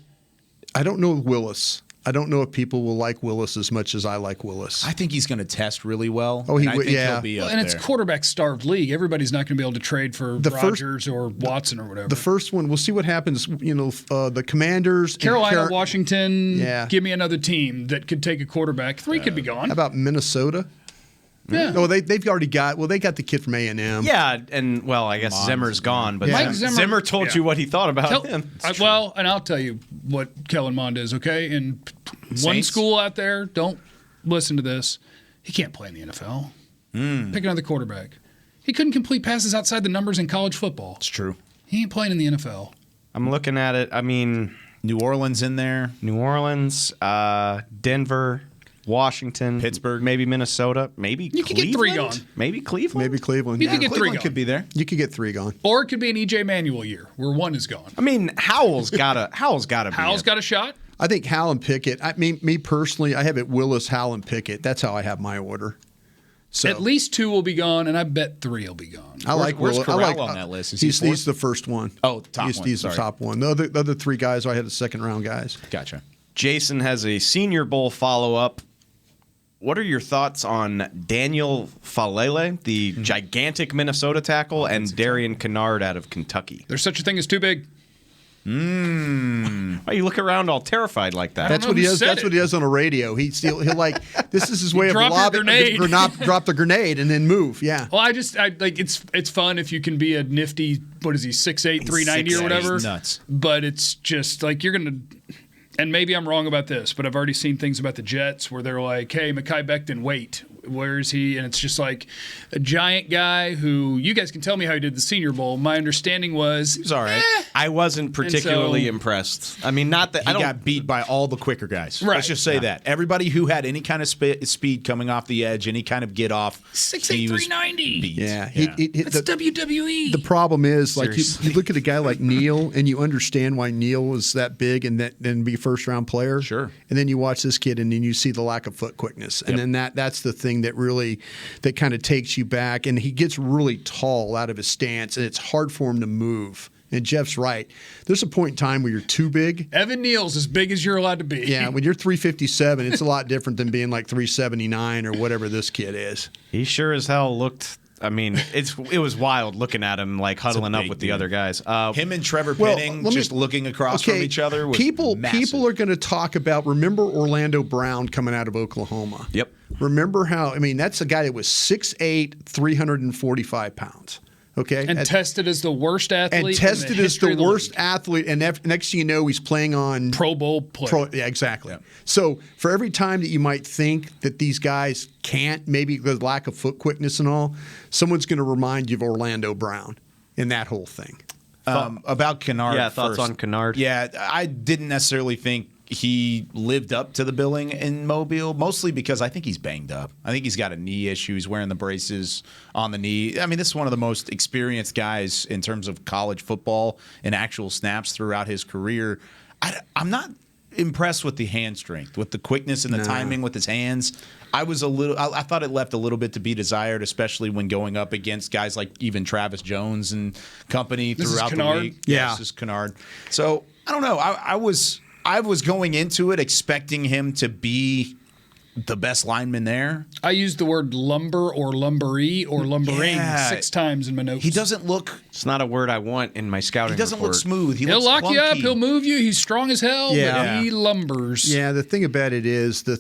S7: I don't know Willis. I don't know if people will like Willis as much as I like Willis.
S6: I think he's going to test really well.
S7: Oh, he
S6: and I
S7: would,
S6: think
S7: yeah.
S6: he'll be up
S5: And it's
S6: there.
S5: quarterback-starved league. Everybody's not going to be able to trade for
S7: The
S5: Rodgers or Watson or whatever.
S7: The first one, we'll see what happens. You know, the Commanders, and
S5: Carolina, Washington,
S7: Yeah.
S5: give me another team that could take a quarterback. 3 could be gone.
S7: How about Minnesota?
S5: Yeah.
S7: No, they've already got. Well, they got the kid from A&M.
S4: Yeah, and well, I guess Zimmer's gone, but
S5: Mike
S4: Zimmer told you what he thought about him.
S5: Well, and I'll tell you what Kellen Mond is, okay? And one
S6: Saints?
S5: school out there, don't listen to this. He can't play in the NFL. Pick another quarterback. He couldn't complete passes outside the numbers in college football.
S6: It's true.
S5: He ain't playing in the NFL.
S4: I'm looking at it. I mean,
S6: New Orleans in there.
S4: New Orleans, Denver, Washington,
S6: Pittsburgh,
S4: maybe Minnesota, maybe
S5: You could
S4: Cleveland?
S5: get 3 gone.
S4: Maybe Cleveland.
S7: Maybe Cleveland.
S5: You
S7: Yeah.
S5: could get 3
S6: Cleveland
S5: gone.
S6: could be there.
S7: You could get 3 gone.
S5: Or it could be an EJ Manuel year where 1 is gone.
S4: I mean, Howell's gotta be.
S5: Howell's got a shot.
S7: I think Hal and Pickett. I mean, me personally, I have it Willis, Hal, and Pickett. That's how I have my order. So
S5: At least 2 will be gone, and I bet 3 will be gone.
S7: I like
S6: where's
S7: Willis. I
S6: Corral
S7: like,
S6: on that list? Is he
S7: he's the first one.
S6: Oh, top
S7: he's,
S6: one.
S7: He's the
S6: Sorry.
S7: top one. The other 3 guys, I had the second round guys.
S6: Gotcha.
S4: Jason has a Senior Bowl follow-up. What are your thoughts on Daniel Falele, the gigantic Minnesota tackle, and Darian Kennard out of Kentucky?
S5: There's such a thing as too big.
S4: Why you look around all terrified like that?
S7: That's
S5: know
S7: what he
S5: who
S7: does.
S5: said
S7: That's
S5: it.
S7: what he does on a radio. He'll like this is his way of
S5: Drop your
S7: lobbing,
S5: grenade.
S7: drop the grenade and then move. Yeah.
S5: Well, I like it's fun if you can be a nifty, what is he, 6'8", 390 or
S6: 6'8",
S5: whatever.
S6: he's nuts.
S5: But it's just like you're gonna, and maybe I'm wrong about this, but I've already seen things about the Jets where they're like, hey, Mekhi Becton, wait, where is he? And it's just like a giant guy who you guys can tell me how he did the Senior Bowl. My understanding was
S6: He's all right.
S4: I wasn't particularly
S5: so-
S4: impressed. I mean, not that
S6: He
S4: I don't.
S6: got beat by all the quicker guys.
S5: Right.
S6: Let's just say that. Everybody who had any kind of speed coming off the edge, any kind of get off,
S5: 6'8",
S6: he was
S5: 390.
S6: beat.
S7: Yeah.
S5: That's WWE.
S7: The problem is, like, you
S4: Seriously.
S7: look at a guy like Neal, and you understand why Neal was that big and then be a first round player.
S6: Sure.
S7: And then you watch this kid, and then you see the lack of foot quickness, and then that's the thing that kind of takes you back. And he gets really tall out of his stance, and it's hard for him to move. And Jeff's right. There's a point in time where you're too big.
S5: Evan Neal's as big as you're allowed to be.
S7: Yeah, when you're 357, it's a lot different than being like 379 or whatever this kid is.
S4: He sure as hell looked. I mean, it was wild looking at him like huddling up
S6: big
S4: with the
S6: dude.
S4: other guys.
S6: Him and Trevor
S7: Well,
S6: Penning
S7: let me-
S6: just looking across from each other was
S7: people
S6: massive.
S7: are going to talk about. Remember Orlando Brown coming out of Oklahoma?
S4: Yep.
S7: Remember how? I mean, that's a guy that was 6'8", 345 pounds. Okay,
S5: And tested as the worst athlete.
S7: and
S5: in
S7: tested
S5: the
S7: as
S5: history
S7: the
S5: of
S7: worst
S5: league.
S7: athlete. And next thing you know, he's playing on
S5: Pro Bowl player.
S7: Yeah, exactly. So for every time that you might think that these guys can't, maybe the lack of foot quickness and all, someone's going to remind you of Orlando Brown in that whole thing.
S6: About Kennard.
S4: Yeah, thoughts
S6: first.
S4: on Kennard?
S6: Yeah, I didn't necessarily think he lived up to the billing in Mobile, mostly because I think he's banged up. I think he's got a knee issue. He's wearing the braces on the knee. I mean, this is one of the most experienced guys in terms of college football and actual snaps throughout his career. I'm not impressed with the hand strength, with the quickness and the timing with his hands. I thought it left a little bit to be desired, especially when going up against guys like even Travis Jones and company
S5: This is
S6: throughout the
S5: Kennard?
S6: league.
S7: Yeah.
S6: This is Kennard. So I don't know. I was going into it expecting him to be the best lineman there.
S5: I used the word lumber or lumbery or lumbering
S6: Yeah.
S5: 6 times in my notes.
S6: He doesn't look.
S4: It's not a word I want in my scouting.
S6: He doesn't look
S4: report.
S6: smooth.
S5: He'll
S6: looks
S5: lock you up.
S6: clunky.
S5: He'll move you. He's strong as hell,
S7: Yeah.
S5: but he lumbers.
S7: Yeah, the thing about it is the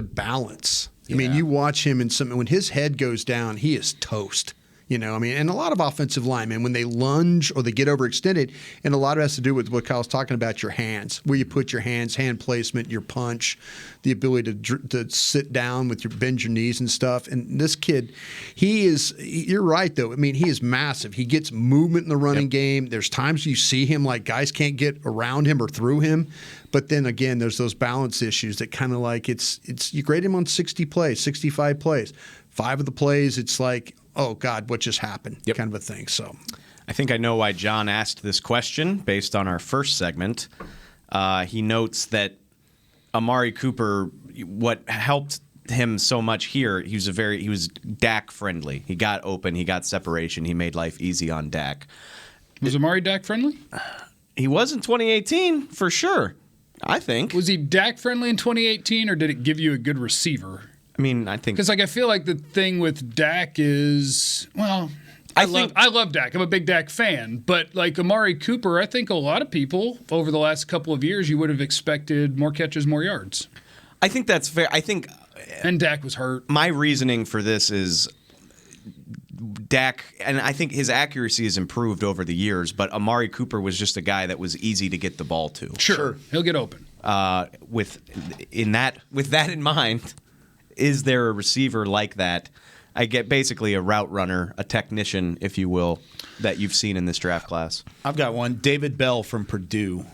S7: balance. I mean,
S6: Yeah.
S7: you watch him in when his head goes down, he is toast. And a lot of offensive linemen, when they lunge or they get overextended, and a lot of it has to do with what Kyle's talking about, your hands, where you put your hands, hand placement, your punch, the ability to sit down with bend your knees and stuff. And this kid, you're right, though. He is massive. He gets movement in the running game. There's times you see him like guys can't get around him or through him. But then again, there's those balance issues that kind of like you grade him on 60 plays, 65 plays. 5 of the plays, it's like, oh, God, what just happened? Kind of a thing. So
S4: I think I know why John asked this question based on our first segment. He notes that Amari Cooper, what helped him so much here, he was Dak friendly. He got open, he got separation, he made life easy on Dak.
S5: Was Amari Dak friendly?
S4: He was in 2018, for sure, I think.
S5: Was he Dak friendly in 2018, or did it give you a good receiver?
S4: I think
S5: because I feel like the thing with Dak is, I love Dak. I'm a big Dak fan, but like Amari Cooper, I think a lot of people over the last couple of years you would have expected more catches, more yards.
S4: I think that's fair.
S5: And Dak was hurt.
S4: My reasoning for this is Dak, and I think his accuracy has improved over the years, but Amari Cooper was just a guy that was easy to get the ball to.
S5: Sure. He'll get open.
S4: With that in mind, is there a receiver like that? I get basically a route runner, a technician, if you will, that you've seen in this draft class.
S6: I've got one. David Bell from Purdue.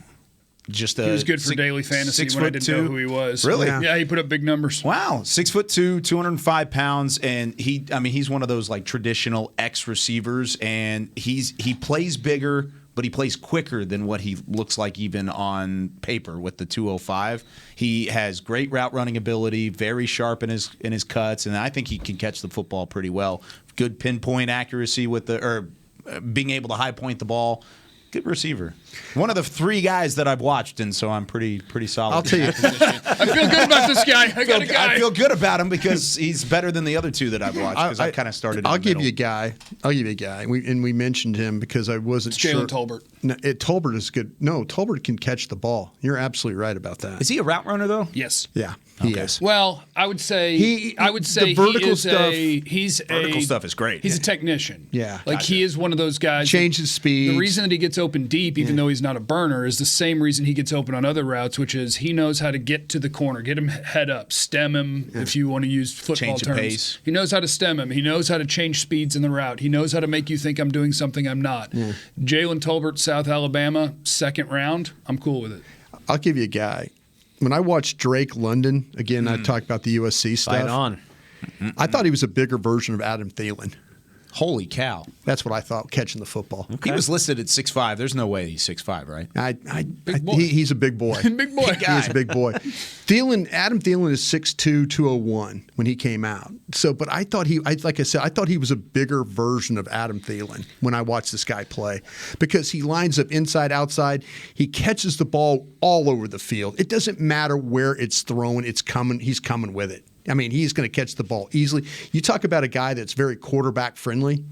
S5: He was good for daily fantasy when I didn't know who he was.
S6: Really?
S5: Yeah, he put up big numbers.
S6: Wow, 6'2", 205 pounds, and he's one of those like traditional X receivers, and he plays bigger, but he plays quicker than what he looks like even on paper with the 205. He has great route running ability, very sharp in his cuts, and I think he can catch the football pretty well. Good pinpoint accuracy being able to high point the ball. Good receiver. One of the 3 guys that I've watched, and so I'm pretty solid.
S7: I'll tell you.
S5: I feel good about this guy.
S6: I feel good about him because he's better than the other 2 that I've watched because I kind of started
S7: I'll give you a guy. We mentioned him because I wasn't sure.
S5: Jalen Tolbert.
S7: No, Tolbert is good. No, Tolbert can catch the ball. You're absolutely right about that.
S6: Is he a route runner, though?
S5: Yes.
S7: Yeah, he is.
S5: Well, I would say
S7: the vertical
S6: vertical stuff is great.
S5: He's a technician.
S7: Yeah.
S5: He is one of those guys.
S7: Changes speed.
S5: The reason that he gets open deep, even though he's not a burner, is the same reason he gets open on other routes, which is he knows how to get to the corner, get him head up, stem him, if you want to use football
S6: change
S5: terms.
S6: The pace.
S5: He knows how to stem him. He knows how to change speeds in the route. He knows how to make you think I'm doing something I'm not. Yeah. Jalen Tolbert, South Alabama, 2nd round. I'm cool with it.
S7: I'll give you a guy. When I watched Drake London, again, I talked about the USC stuff.
S4: Fight on.
S7: I thought he was a bigger version of Adam Thielen.
S6: Holy cow.
S7: That's what I thought, catching the football.
S6: Okay. He was listed at 6'5". There's no way he's 6'5", right?
S7: He's a big boy.
S5: Big boy.
S7: He's a big boy. Adam Thielen is 6'2", 201 when he came out. So, but I thought I thought he was a bigger version of Adam Thielen when I watched this guy play because he lines up inside, outside. He catches the ball all over the field. It doesn't matter where it's thrown. It's coming. He's coming with it. He's going to catch the ball easily. You talk about a guy that's very quarterback friendly.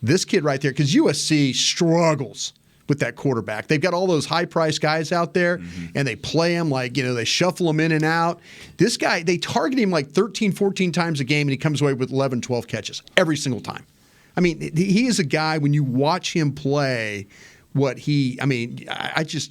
S7: This kid right there, because USC struggles with that quarterback. They've got all those high-priced guys out there, and they play him like, they shuffle him in and out. This guy, they target him like 13, 14 times a game, and he comes away with 11, 12 catches every single time. He is a guy, when you watch him play, you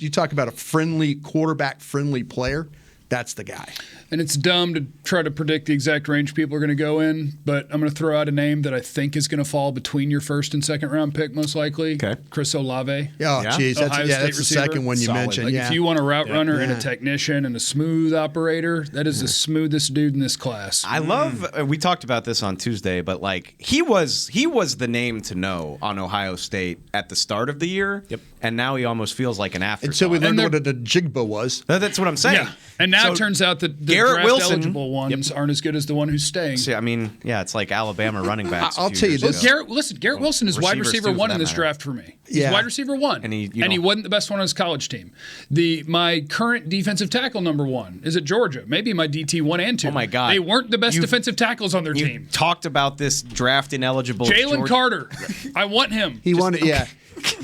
S7: talk about a friendly, quarterback-friendly player. That's the guy.
S5: And it's dumb to try to predict the exact range people are going to go in, but I'm going to throw out a name that I think is going to fall between your 1st and 2nd round pick, most likely.
S4: Okay.
S5: Chris Olave.
S7: Oh, geez. That's the second one you mentioned.
S5: If you want a route runner and a technician and a smooth operator, that is the smoothest dude in this class.
S4: I love, we talked about this on Tuesday, but he was the name to know on Ohio State at the start of the year. Yep. And now he almost feels like an afterthought.
S7: Until we learned what a Jigba was.
S4: That's what I'm saying.
S5: Yeah. And now it turns out that the draft-eligible ones aren't as good as the one who's staying.
S4: See, it's like Alabama running backs.
S7: I'll tell you this.
S5: Garrett Wilson is wide receiver 1 in this draft for me. He's wide receiver 1. And he wasn't the best one on his college team. My current defensive tackle number 1 is at Georgia. Maybe my DT 1 and 2.
S4: Oh, my God.
S5: They weren't the best defensive tackles on their team.
S4: Talked about this draft ineligible
S5: Jalen Carter. I want him.
S7: He wanted,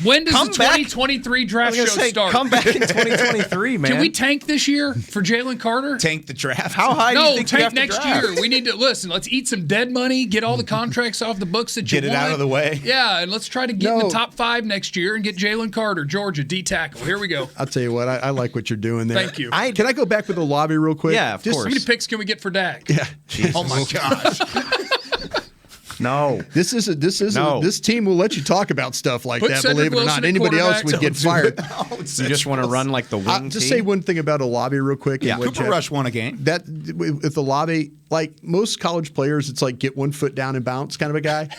S5: When does
S4: Come
S5: the
S4: back.
S5: 2023 draft show start?
S4: Come back in 2023, man.
S5: Can we tank this year for Jalen Carter?
S6: Tank the draft.
S4: How high do you
S5: No,
S4: think we have
S5: tank
S4: to
S5: next
S4: draft?
S5: year. We need to listen. Let's eat some dead money, get all the contracts off the books that you
S6: Get it
S5: want.
S6: out of the way.
S5: Yeah, and let's try to get in the top 5 next year and get Jalen Carter, Georgia, D tackle. Here we go.
S7: I'll tell you what, I like what you're doing there.
S5: Thank you.
S7: Can I go back with Olave real quick?
S4: Yeah, of course.
S5: How many picks can we get for Dak?
S7: Yeah.
S5: Oh my gosh.
S4: No.
S7: This team will let you talk about stuff like
S5: Put
S7: that,
S5: Cedric
S7: believe it or
S5: Wilson
S7: not.
S5: at
S7: Anybody else
S5: quarterback.
S7: would get fired.
S4: You just want to run like the wing
S7: Just
S4: team?
S7: say one thing about Olave real quick.
S6: Yeah,
S7: and what
S6: Cooper
S7: Jeff-
S6: Rush won a game.
S7: That with Olave, like most college players, it's like get one foot down and bounce kind of a guy.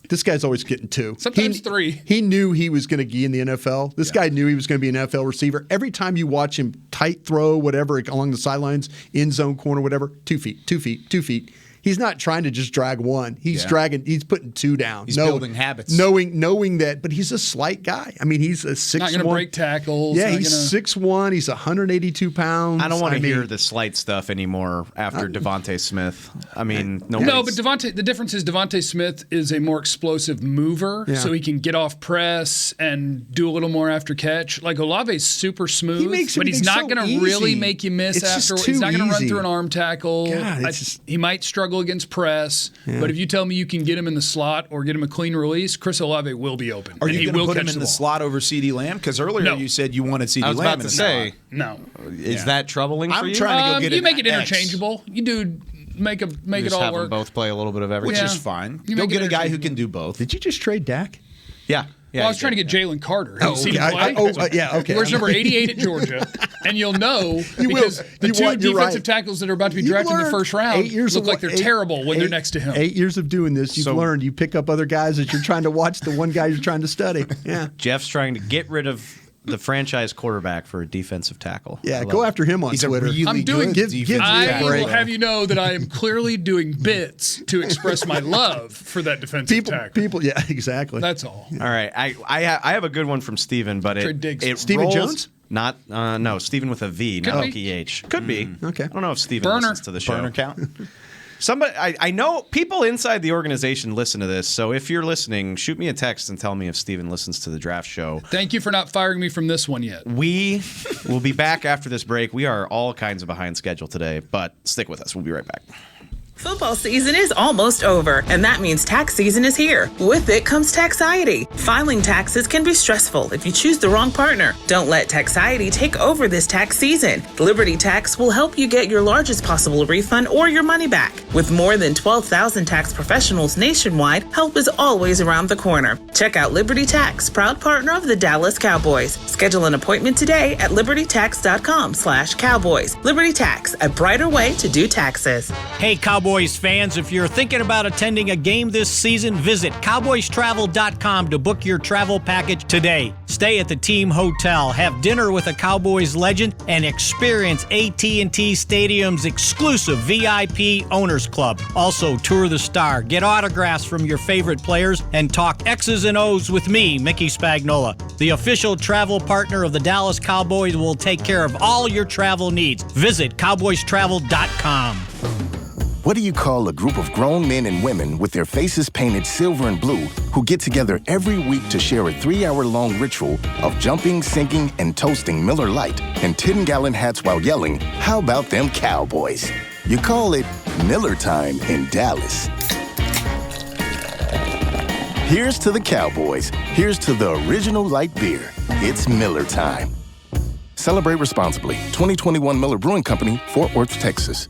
S7: This guy's always getting 2.
S5: Sometimes 3.
S7: He knew he was going to be in the NFL. This guy knew he was going to be an NFL receiver. Every time you watch him tight throw, whatever, along the sidelines, end zone corner, whatever, 2 feet, 2 feet, 2 feet. He's not trying to just drag one. He's dragging. He's putting 2 down.
S6: He's building habits.
S7: Knowing that, but he's a slight guy. I mean, he's a 6'1".
S5: Not going to break tackles.
S7: Yeah,
S5: not
S7: he's
S5: gonna...
S7: 6'1". He's 182 pounds.
S4: I don't want to hear the slight stuff anymore after Devontae Smith. I mean,
S5: No, but the difference is Devontae Smith is a more explosive mover, so he can get off press and do a little more after catch. Like Olave's super smooth, but he's not going to really make you miss after. He's not going to run through an arm tackle.
S7: God,
S5: he might struggle against press, but if you tell me you can get him in the slot or get him a clean release, Chris Olave will be open.
S6: Are
S5: and
S6: you
S5: he
S6: going to
S5: will
S6: put him
S5: catch
S6: in
S5: the
S6: the
S5: ball.
S6: slot over CeeDee Lamb? Because earlier
S5: No.
S6: you said you wanted CeeDee
S4: I was
S6: Lamb
S4: about
S6: in
S4: to
S6: the
S4: say,
S6: slot.
S5: No.
S4: Is that troubling for
S6: I'm
S4: you?
S6: trying to go get
S5: you
S6: an
S5: make it
S6: X.
S5: interchangeable. You do make it
S4: Just
S5: all
S4: have them
S5: work.
S4: both play a little bit of everything.
S6: Which
S5: Yeah.
S6: is fine.
S5: You
S6: Go
S5: make it
S6: get a guy who
S5: interchangeable.
S6: can do both.
S7: Did you just trade Dak?
S4: Yeah.
S5: Well, I was trying to get Jalen Carter. Have you seen him play?
S7: Okay.
S5: Where's number 88 at Georgia? And you'll know because the
S7: You
S5: two
S7: want- you're
S5: defensive
S7: right.
S5: tackles that are about to be
S7: You've
S5: drafted in the
S7: learned
S5: first round
S7: 8 years
S5: look
S7: of
S5: like they're
S7: eight-
S5: terrible when they're
S7: eight-
S5: next to him.
S7: 8 years of doing this, you've
S4: So-
S7: learned. You pick up other guys that you're trying to watch the one guy you're trying to study. Yeah.
S4: Jeff's trying to get rid of the franchise quarterback for a defensive tackle.
S7: Yeah,
S4: I love
S7: go
S4: it.
S7: after him on
S6: He's a
S7: Twitter.
S6: really
S5: I'm doing-
S6: good
S7: Give
S6: defensive
S5: I
S7: tackle.
S5: will have you know that I am clearly doing bits to express my love for that defensive tackle.
S7: Yeah, exactly.
S5: That's all.
S4: All right, I have a good one from Steven, but
S5: Trey Diggs.
S4: it
S7: Steven
S4: rolls-
S7: Jones?
S4: Not no, Steven with a V,
S5: Could
S4: not
S5: be.
S4: a PH. Could be.
S7: Okay.
S4: I don't know if Steven
S5: Burner.
S4: listens to the show.
S6: Burner count.
S4: Somebody, I know people inside the organization listen to this, so if you're listening, shoot me a text and tell me if Steven listens to the draft show.
S5: Thank you for not firing me from this one yet.
S4: We will be back after this break. We are all kinds of behind schedule today, but stick with us. We'll be right back.
S9: Football season is almost over, and that means tax season is here. With it comes taxiety. Filing taxes can be stressful if you choose the wrong partner. Don't let taxiety take over this tax season. Liberty Tax will help you get your largest possible refund or your money back. With more than 12,000 tax professionals nationwide, help is always around the corner. Check out Liberty Tax, proud partner of the Dallas Cowboys. Schedule an appointment today at libertytax.com/cowboys. Liberty Tax, a brighter way to do taxes.
S10: Hey, Cowboys fans, if you're thinking about attending a game this season, visit cowboystravel.com to book your travel package today. Stay at the team hotel, have dinner with a Cowboys legend, and experience AT&T Stadium's exclusive VIP Owners Club. Also, tour the Star, get autographs from your favorite players, and talk X's and O's with me, Mickey Spagnola. The official travel partner of the Dallas Cowboys will take care of all your travel needs. Visit cowboystravel.com.
S8: What do you call a group of grown men and women with their faces painted silver and blue who get together every week to share a 3-hour-long ritual of jumping, sinking, and toasting Miller Lite in 10-gallon hats while yelling, "How about them Cowboys?" You call it Miller Time in Dallas. Here's to the Cowboys. Here's to the original light beer. It's Miller Time. Celebrate responsibly. 2021 Miller Brewing Company, Fort Worth, Texas.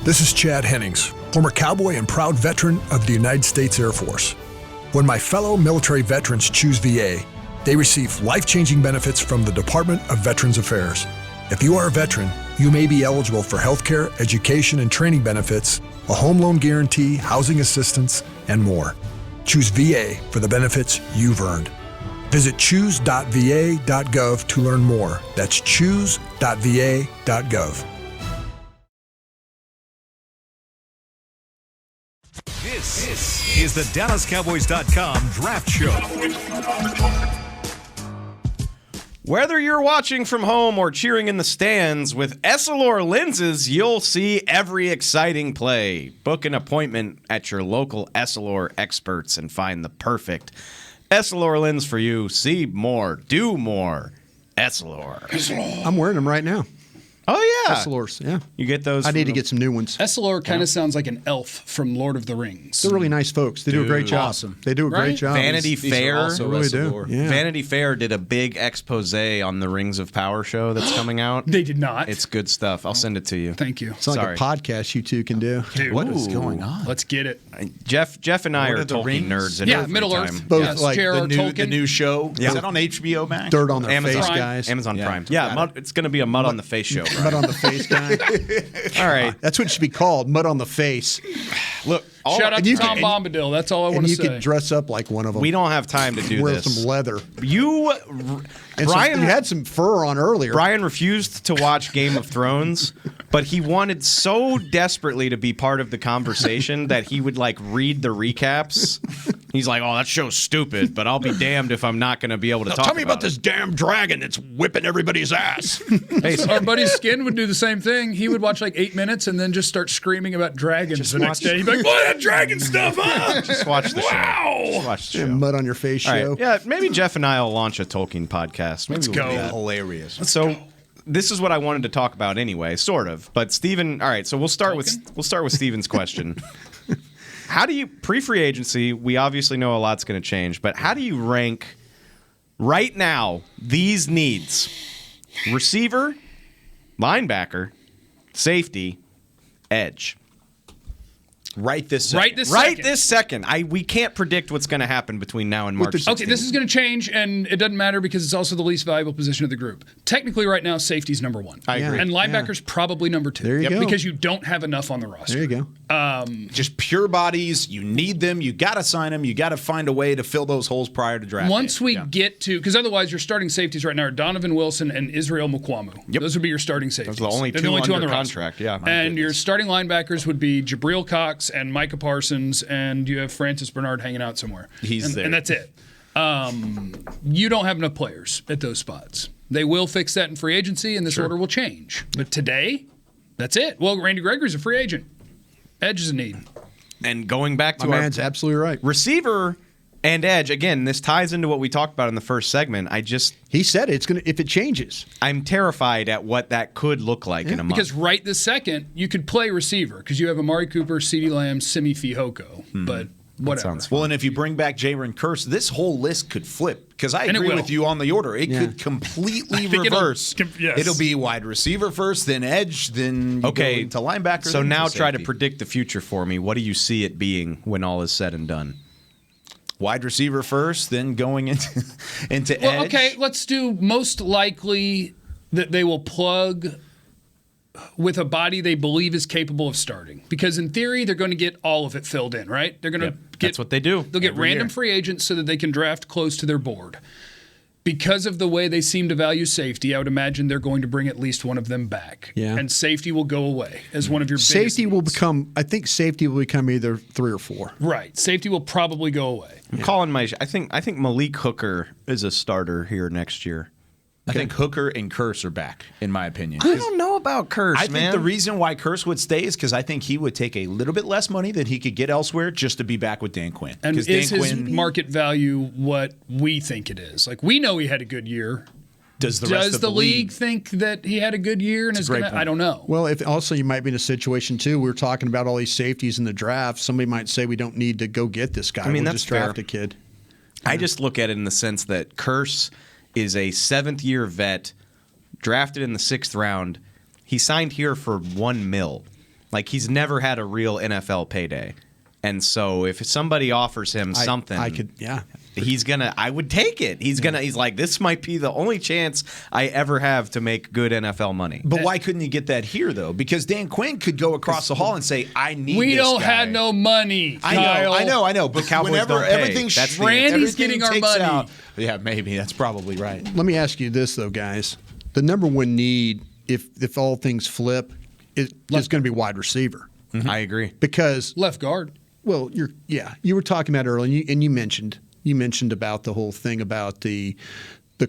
S11: This is Chad Hennings, former cowboy and proud veteran of the United States Air Force. When my fellow military veterans choose VA, they receive life-changing benefits from the Department of Veterans Affairs. If you are a veteran, you may be eligible for healthcare, education, and training benefits, a home loan guarantee, housing assistance, and more. Choose VA for the benefits you've earned. Visit choose.va.gov to learn more. That's choose.va.gov.
S1: This is the DallasCowboys.com Draft Show.
S4: Whether you're watching from home or cheering in the stands, with Essilor lenses, you'll see every exciting play. Book an appointment at your local Essilor experts and find the perfect Essilor lens for you. See more. Do more. Essilor.
S7: I'm wearing them right now.
S4: Oh, yeah.
S7: Essilors, yeah.
S4: You get those.
S7: I need to get some new ones.
S12: Essilor kind of sounds like an elf from Lord of the Rings.
S7: They're really nice folks. They do a great job.
S6: Awesome.
S7: They do a great
S12: Right?
S7: job.
S4: Vanity Fair.
S6: also
S7: really
S6: Essilor.
S7: do. Yeah.
S4: Vanity Fair did a big expose on the Rings of Power show that's coming out.
S12: They did not.
S4: It's good stuff. I'll send it to you.
S12: Thank you.
S7: It's like
S4: Sorry.
S7: a podcast you two can do.
S12: Dude,
S6: What is going on?
S12: let's get it.
S4: Jeff and I
S6: What
S4: are
S6: are the
S4: Tolkien
S6: rings?
S4: nerds. In
S12: Yeah,
S4: every
S12: Middle
S4: time.
S12: Earth.
S7: Both
S12: Yes,
S7: like
S12: J.R.R.
S6: The
S12: Tolkien.
S6: new show.
S4: Yeah.
S6: Is that on HBO Max?
S7: Dirt on their
S4: Amazon
S7: face,
S12: Prime.
S7: guys.
S4: Amazon
S6: Yeah.
S4: Prime. Yeah, it's going to be a mud on the face show. Brian.
S7: Mud on the face guy.
S4: All right.
S7: That's what it should be called. Mud on the face.
S4: Look,
S12: Shout out
S7: and
S12: to
S7: you
S12: Tom
S7: can-
S12: Bombadil. That's all I want
S7: And
S12: to
S7: you
S12: say.
S7: could dress up like one of them.
S4: we don't have time to do
S7: wear
S4: this.
S7: some leather.
S4: You,
S7: And
S4: Brian,
S7: you had some fur on earlier.
S4: Brian refused to watch Game of Thrones, but he wanted so desperately to be part of the conversation that he would like read the recaps. He's like, "Oh, that show's stupid, but I'll be damned if I'm not going to be able to talk."
S7: Tell me about this damn dragon that's whipping everybody's ass.
S4: Hey,
S12: Our buddy Skin would do the same thing. He would watch like 8 minutes and then just start screaming about dragons the next day. He'd be like, "Boy, that dragon stuff, huh?"
S4: just watch the show.
S12: Wow.
S4: Just watch the show.
S7: Mud on your face
S4: All
S7: show.
S4: right. Yeah, maybe Jeff and I will launch a Tolkien podcast. Maybe
S12: Let's
S4: we'll do
S12: go.
S4: that.
S6: Hilarious.
S4: So this is what I wanted to talk about anyway, sort of. But Steven, all right, so we'll start with Steven's question. How do you pre-free agency, we obviously know a lot's going to change, but how do you rank right now these needs? Receiver, linebacker, safety, edge.
S6: Right this second.
S12: Right this
S4: Right
S12: second.
S4: this second. We can't predict what's going to happen between now and March 16th.
S12: Okay, this is going to change, and it doesn't matter because it's also the least valuable position of the group. Technically, right now, safety's number one.
S4: I agree.
S12: And linebacker's probably number two.
S7: There you go.
S12: Because you don't have enough on the roster.
S7: There you go.
S6: Just pure bodies. You need them. You got to sign them. You got to find a way to fill those holes prior to draft.
S12: Once we get to, because otherwise your starting safeties right now are Donovan Wilson and Israel Mukwamu.
S4: Yep.
S12: Those would be your starting safeties.
S4: Those are the only
S12: They're
S4: two
S12: on the
S4: under
S12: roster.
S4: contract, yeah. My
S12: And your
S4: goodness.
S12: starting linebackers would be Jabril Cox and Micah Parsons, and you have Francis Bernard hanging out somewhere.
S6: He's there.
S12: And that's it. You don't have enough players at those spots. They will fix that in free agency, and this order will change. But today, that's it. Well, Randy Gregory's a free agent. Edge is a need.
S4: And going back to
S7: My
S4: our
S7: man's absolutely right.
S4: receiver and edge, again, this ties into what we talked about in the first segment.
S7: He said it's gonna if it changes.
S4: I'm terrified at what that could look like in a month.
S12: Because right this second, you could play receiver because you have Amari Cooper, CeeDee Lamb, Simi Fihoko. But whatever.
S4: sounds
S6: Well, and if you bring back Jaron Kearse, this whole list could flip. Because I
S12: And it
S6: agree
S12: will.
S6: with you on the order. It could completely
S12: think it'll-
S6: reverse.
S12: yes.
S6: It'll be wide receiver first, then edge, then you
S4: Okay,
S6: go into linebacker.
S4: So
S6: then
S4: now
S6: to
S4: try to
S6: safety.
S4: predict the future for me. What do you see it being when all is said and done?
S6: Wide receiver first, then going into
S12: Well,
S6: edge.
S12: okay, let's do most likely that they will plug with a body they believe is capable of starting. Because in theory, they're going to get all of it filled in, right? They're going to get
S4: That's what they do.
S12: They'll get
S4: every
S12: random
S4: year.
S12: free agents so that they can draft close to their board. Because of the way they seem to value safety, I would imagine they're going to bring at least one of them back.
S7: Yeah.
S12: And safety will go away as one of your biggest
S7: Safety will
S12: needs.
S7: become. I think safety will become either 3 or 4.
S12: Right. Safety will probably go away.
S4: I'm calling my. I think Malik Hooker is a starter here next year.
S6: I think Hooker and Kearse are back, in my opinion.
S4: I don't know about Kearse,
S6: I
S4: man.
S6: think the reason why Kearse would stay is because I think he would take a little bit less money than he could get elsewhere just to be back with Dan Quinn.
S12: And
S6: 'Cause
S12: is
S6: Dan
S12: his
S6: Quinn
S12: market value what we think it is? Like, we know he had a good year.
S6: does the rest
S12: Does
S6: of
S12: the league think that he had a good year and is
S6: great
S12: going to?
S6: point.
S12: I don't know.
S7: Well, if also you might be in a situation too. We were talking about all these safeties in the draft. Somebody might say we don't need to go get this guy.
S4: I mean,
S7: we'll
S4: that's
S7: just draft
S4: fair.
S7: a kid.
S4: I just look at it in the sense that Kearse is a 7th-year vet, drafted in the 6th round. He signed here for $1 million. Like, he's never had a real NFL payday. And so if somebody offers him something,
S7: I could, yeah.
S4: I would take it. He's like, this might be the only chance I ever have to make good NFL money.
S6: But why couldn't you get that here, though? Because Dan Quinn could go across the hall and say, I need
S12: We
S6: this
S12: don't
S6: guy.
S12: have no money. Kyle.
S6: I know. But
S4: Cowboys
S6: whenever
S4: don't pay.
S6: everything
S4: That's the
S12: Randy's
S6: everything
S12: getting our
S6: takes
S12: money.
S6: out- yeah, maybe. That's probably right.
S7: Let me ask you this though, guys. The number one need, if all things flip, is going to be wide receiver.
S4: I agree.
S7: Because
S12: Left guard.
S7: well, you were talking about earlier, and you mentioned about the whole thing about the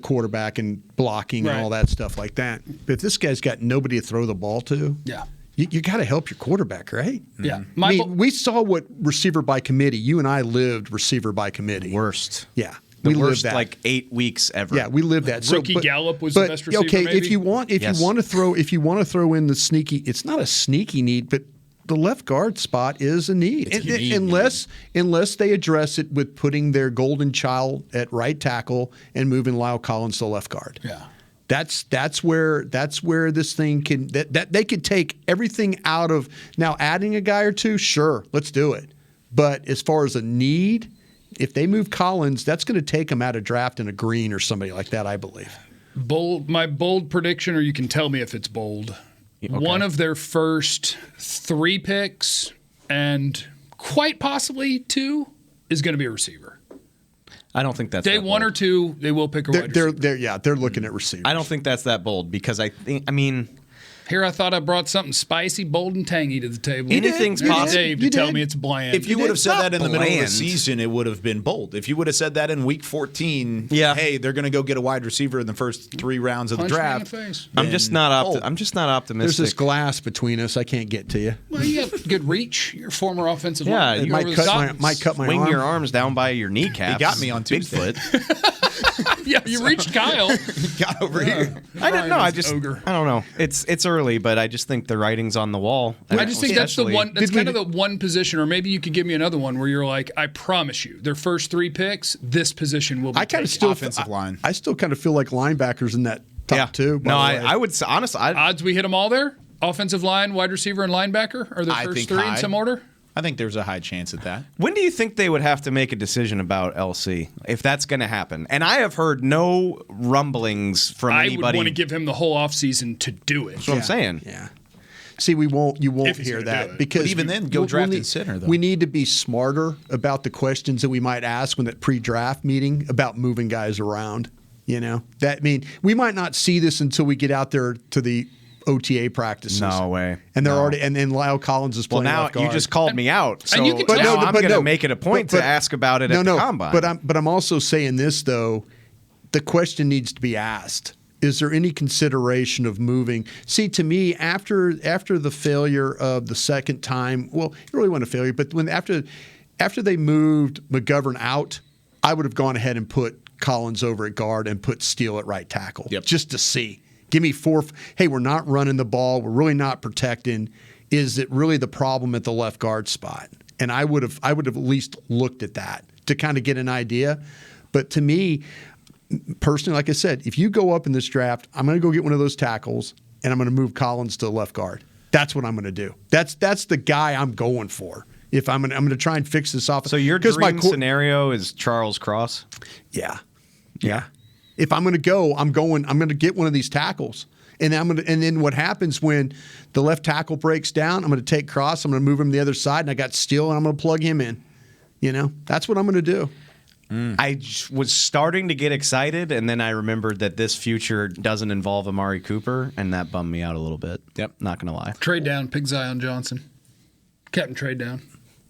S7: quarterback and blocking and
S12: Right.
S7: all that stuff like that. But if this guy's got nobody to throw the ball to,
S12: Yeah.
S7: you got to help your quarterback, right?
S12: Yeah.
S7: I mean, we saw what receiver by committee. You and I lived receiver by committee.
S4: Worst.
S7: Yeah,
S4: The
S7: we
S4: worst,
S7: lived that.
S4: like 8 weeks ever.
S7: Yeah, we lived that.
S12: Rookie Gallup was the best receiver,
S7: okay,
S12: maybe?
S7: if you want to throw in the sneaky, it's not a sneaky need, but the left guard spot is a need, unless they address it with putting their golden child at right tackle and moving Lyle Collins to left guard.
S12: Yeah.
S7: That's where this thing can that they could take everything out of. Now adding a guy or two, sure, let's do it. But as far as a need, if they move Collins, that's going to take them out of draft in a Green or somebody like that, I believe.
S12: My bold prediction, or you can tell me if it's bold. Okay. One of their first 3 picks, and quite possibly 2, is going to be a receiver.
S4: I don't think that's
S12: day
S4: that
S12: 1
S4: bold.
S12: or 2. They will pick a wide receiver.
S7: They're looking at receivers.
S4: I don't think that's that bold because
S12: Here I thought I brought something spicy, bold, and tangy to the table.
S4: Anything's possible.
S12: Dave to tell me it's bland.
S6: If you would have said that in the middle of the
S4: bland.
S6: season, it would have been bold. If you would have said that in week 14, hey, they're going to go get a wide receiver in the first 3 rounds of the draft.
S12: Me in the face.
S4: I'm just not optimistic.
S7: There's this glass between us. I can't get to you.
S12: Well, you have good reach. You're a former offensive
S4: Yeah,
S12: line.
S4: you
S7: might cut my
S4: Swing
S7: arm.
S4: your arms down by your kneecaps.
S6: He got me on Tuesday.
S4: Bigfoot.
S12: Yeah, you reached Kyle.
S6: Got over here.
S4: I don't know. I don't know. It's early, but I just think the writing's on the wall.
S12: I just think that's the one. That's
S7: Did we-
S12: kind of the one position, or maybe you could give me another one where you're like, I promise you, their first 3 picks, this position will be.
S7: I kind of
S12: taken.
S7: still
S6: Offensive line.
S7: I still kind of feel like linebackers in that top 2.
S4: No, I would say, honestly.
S12: Odds we hit them all there. Offensive line, wide receiver, and linebacker are the
S6: I
S12: first
S6: think
S12: 3 in
S6: high.
S12: some order.
S6: I think there's a high chance at that.
S4: When do you think they would have to make a decision about LC if that's going to happen? And I have heard no rumblings from
S12: I
S4: anybody.
S12: would want to give him the whole offseason to do it.
S4: That's what I'm saying.
S7: Yeah. See, you won't
S12: If he's
S7: hear
S12: gonna do
S7: that
S12: it.
S7: because
S6: But even then, go draft in center, though.
S7: We need to be smarter about the questions that we might ask when that pre-draft meeting about moving guys around. You know, we might not see this until we get out there to the OTA practices.
S4: No way.
S7: And they're
S4: No.
S7: already and then Lyle Collins is
S4: Well,
S7: playing
S4: now
S7: left guard.
S4: you just called me out, so
S12: and you can
S4: but
S12: tell-
S4: now I'm going to make it a point to ask about it at the combine.
S7: But I'm also saying this though, the question needs to be asked. Is there any consideration of moving? See, to me, after the failure of the second time, well, it really wasn't a failure, but after they moved McGovern out, I would have gone ahead and put Collins over at guard and put Steele at right tackle, just to see. Give me 4. Hey, we're not running the ball. We're really not protecting. Is it really the problem at the left guard spot? And I would have at least looked at that to kind of get an idea. But to me, personally, like I said, if you go up in this draft, I'm going to go get one of those tackles, and I'm going to move Collins to left guard. That's what I'm going to do. That's the guy I'm going for. If I'm going to try and fix this off.
S4: So your dream scenario is Charles Cross?
S7: Yeah. If I'm going to go, I'm going to get one of these tackles. And then what happens when the left tackle breaks down, I'm going to take Cross, I'm going to move him to the other side, and I got Steele, and I'm going to plug him in. You know, that's what I'm going to do.
S4: I was starting to get excited, and then I remembered that this future doesn't involve Amari Cooper, and that bummed me out a little bit. Yep, not going to lie.
S12: Trade down, pick Zion Johnson. Captain trade down.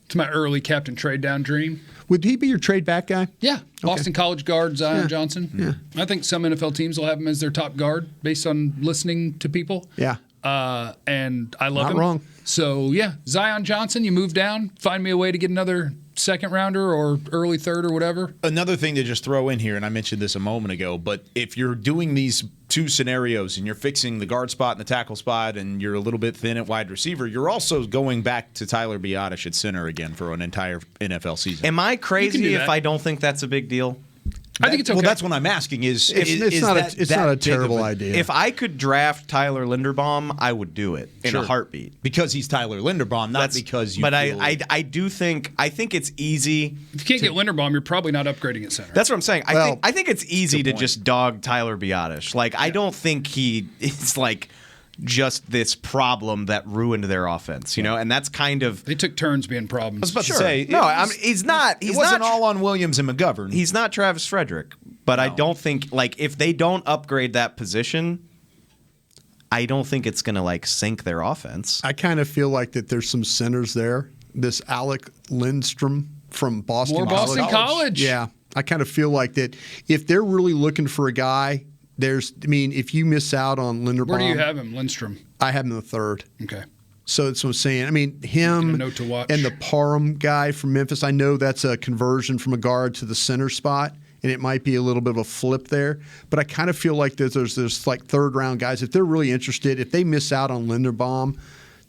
S12: It's my early captain trade down dream.
S7: Would he be your trade back guy?
S12: Yeah. Boston College guard Zion Johnson.
S7: Yeah.
S12: I think some NFL teams will have him as their top guard based on listening to people.
S7: Yeah.
S12: And I love
S7: Not
S12: him.
S7: wrong.
S12: So, yeah, Zion Johnson, you move down, find me a way to get another second rounder or early third or whatever.
S6: Another thing to just throw in here, and I mentioned this a moment ago, but if you're doing these 2 scenarios and you're fixing the guard spot and the tackle spot and you're a little bit thin at wide receiver, you're also going back to Tyler Biadasz at center again for an entire NFL season.
S4: Am I crazy if I don't think that's a big deal?
S12: I think it's okay.
S6: Well, that's what I'm asking. It's
S7: not a terrible idea.
S4: If I could draft Tyler Linderbaum, I would do it in a heartbeat
S6: because he's Tyler Linderbaum, not because you.
S4: But
S6: feel...
S4: I do think it's easy.
S12: If you can't get Linderbaum, you're probably not upgrading at center.
S4: That's what I'm saying. I think it's easy to just dog Tyler Biadasz. Like I don't think he is like just this problem that ruined their offense, you know, and that's kind of
S12: they took turns being problems.
S6: I was about
S4: to
S6: say
S4: no. I mean, he's not.
S6: It wasn't all on Williams and McGovern.
S4: He's not Travis Frederick, but I don't think like if they don't upgrade that position, I don't think it's going to like sink their offense.
S7: I kind of feel like that there's some centers there. This Alec Lindstrom from Boston
S12: College.
S7: Yeah, I kind of feel like that if they're really looking for a guy. If you miss out on Linderbaum.
S12: Where do you have him, Lindstrom?
S7: I have him in the 3rd.
S12: Okay.
S7: So that's what I'm saying. I mean, him
S12: a note to watch.
S7: and the Parham guy from Memphis, I know that's a conversion from a guard to the center spot. and it might be a little bit of a flip there. But I kind of feel like there's like third-round guys. If they're really interested, if they miss out on Linderbaum,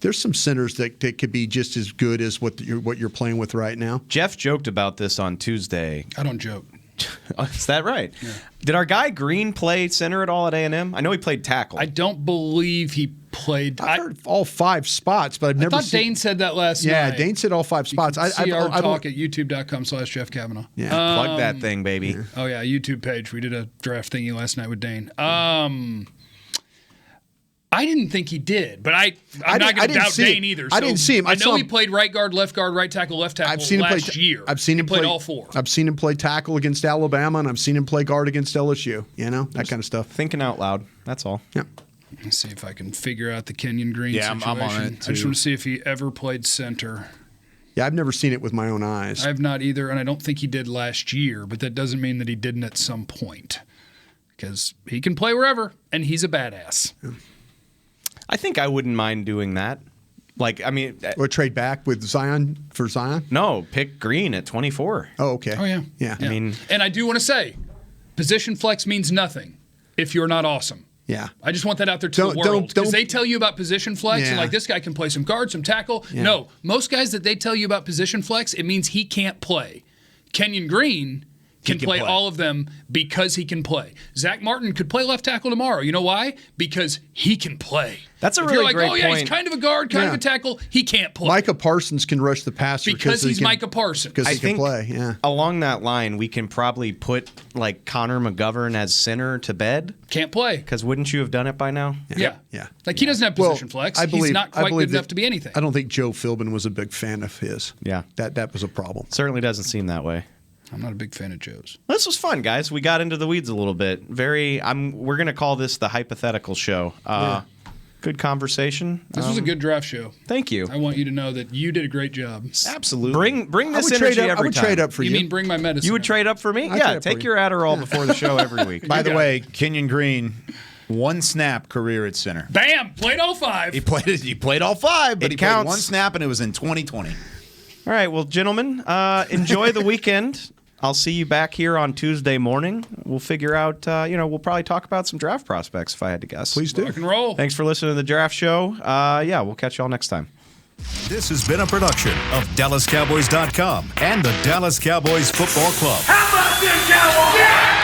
S7: there's some centers that could be just as good as what you're playing with right now.
S4: Jeff joked about this on Tuesday.
S12: I don't joke.
S4: Is that right? Yeah. Did our guy Green play center at all at A&M? I know he played tackle.
S12: I don't believe he played.
S7: I've heard all 5 spots, but I've never seen.
S12: Dane said that last night.
S7: Yeah, Dane said all 5 spots.
S12: I talk at youtube.com/Jeff Kavanaugh.
S7: Yeah.
S4: Plug that thing, baby.
S12: Yeah. Oh, yeah, YouTube page. We did a draft thingy last night with Dane. I didn't think he did, but I'm not going to doubt Dane either. So
S7: I didn't see him.
S12: I know he played right guard, left tackle, left tackle last year.
S7: I've seen him
S12: play all 4.
S7: I've seen him play tackle against Alabama, and I've seen him play guard against LSU. That kind of stuff.
S4: Thinking out loud. That's all.
S7: Yeah.
S12: Let's see if I can figure out the Kenyon Green situation.
S6: I'm on it, too.
S12: I just want to see if he ever played center.
S7: Yeah, I've never seen it with my own eyes.
S12: I have not either, and I don't think he did last year, but that doesn't mean that he didn't at some point. Because he can play wherever, and he's a badass.
S7: Yeah.
S4: I think I wouldn't mind doing that.
S7: Or trade back with Zion for Zion?
S4: No, pick Green at 24.
S7: Oh, okay.
S12: Oh, yeah.
S7: Yeah.
S12: And I do want to say, position flex means nothing if you're not awesome.
S7: Yeah.
S12: I just want that out there to the world. Because they tell you about position flex, and like this guy can play some guard, some tackle. Yeah. No, most guys that they tell you about position flex, it means he can't play. Kenyon Green can play all of them because he can play. Zach Martin could play left tackle tomorrow. You know why? Because he can play.
S4: That's a really great point.
S12: You're like, he's kind of a guard, kind of a tackle. He can't play.
S7: Micah Parsons can rush the passer
S12: because he's Micah Parsons.
S7: Because he can play, yeah.
S4: Along that line, we can probably put like Connor McGovern as center to bed.
S12: Can't play.
S4: Because wouldn't you have done it by now?
S12: Yeah. Like he doesn't have position flex. He's not quite good enough to be anything.
S7: I don't think Joe Philbin was a big fan of his.
S4: Yeah.
S7: That was a problem.
S4: Certainly doesn't seem that way.
S12: I'm not a big fan of Joe's.
S4: This was fun, guys. We got into the weeds a little bit. We're going to call this the Hypothetical Show. Good conversation.
S12: This was a good draft show.
S4: Thank you.
S12: I want you to know that you did a great job.
S4: Absolutely. Bring this energy every time.
S7: I would trade up for you.
S12: You mean bring my medicine?
S4: You would trade up for me? Yeah, take your Adderall before the show every week.
S6: By the way, Kenyon Green, 1 snap career at center.
S12: Bam! Played all 5.
S6: He played all 5, but he played 1 snap, and it was in 2020.
S4: All right, well, gentlemen, enjoy the weekend. I'll see you back here on Tuesday morning. We'll figure out, we'll probably talk about some draft prospects if I had to guess.
S7: Please do.
S12: Rock and roll.
S4: Thanks for listening to the Draft Show. We'll catch y'all next time.
S1: This has been a production of DallasCowboys.com and the Dallas Cowboys Football Club.
S3: How about this, Cowboys? Yeah!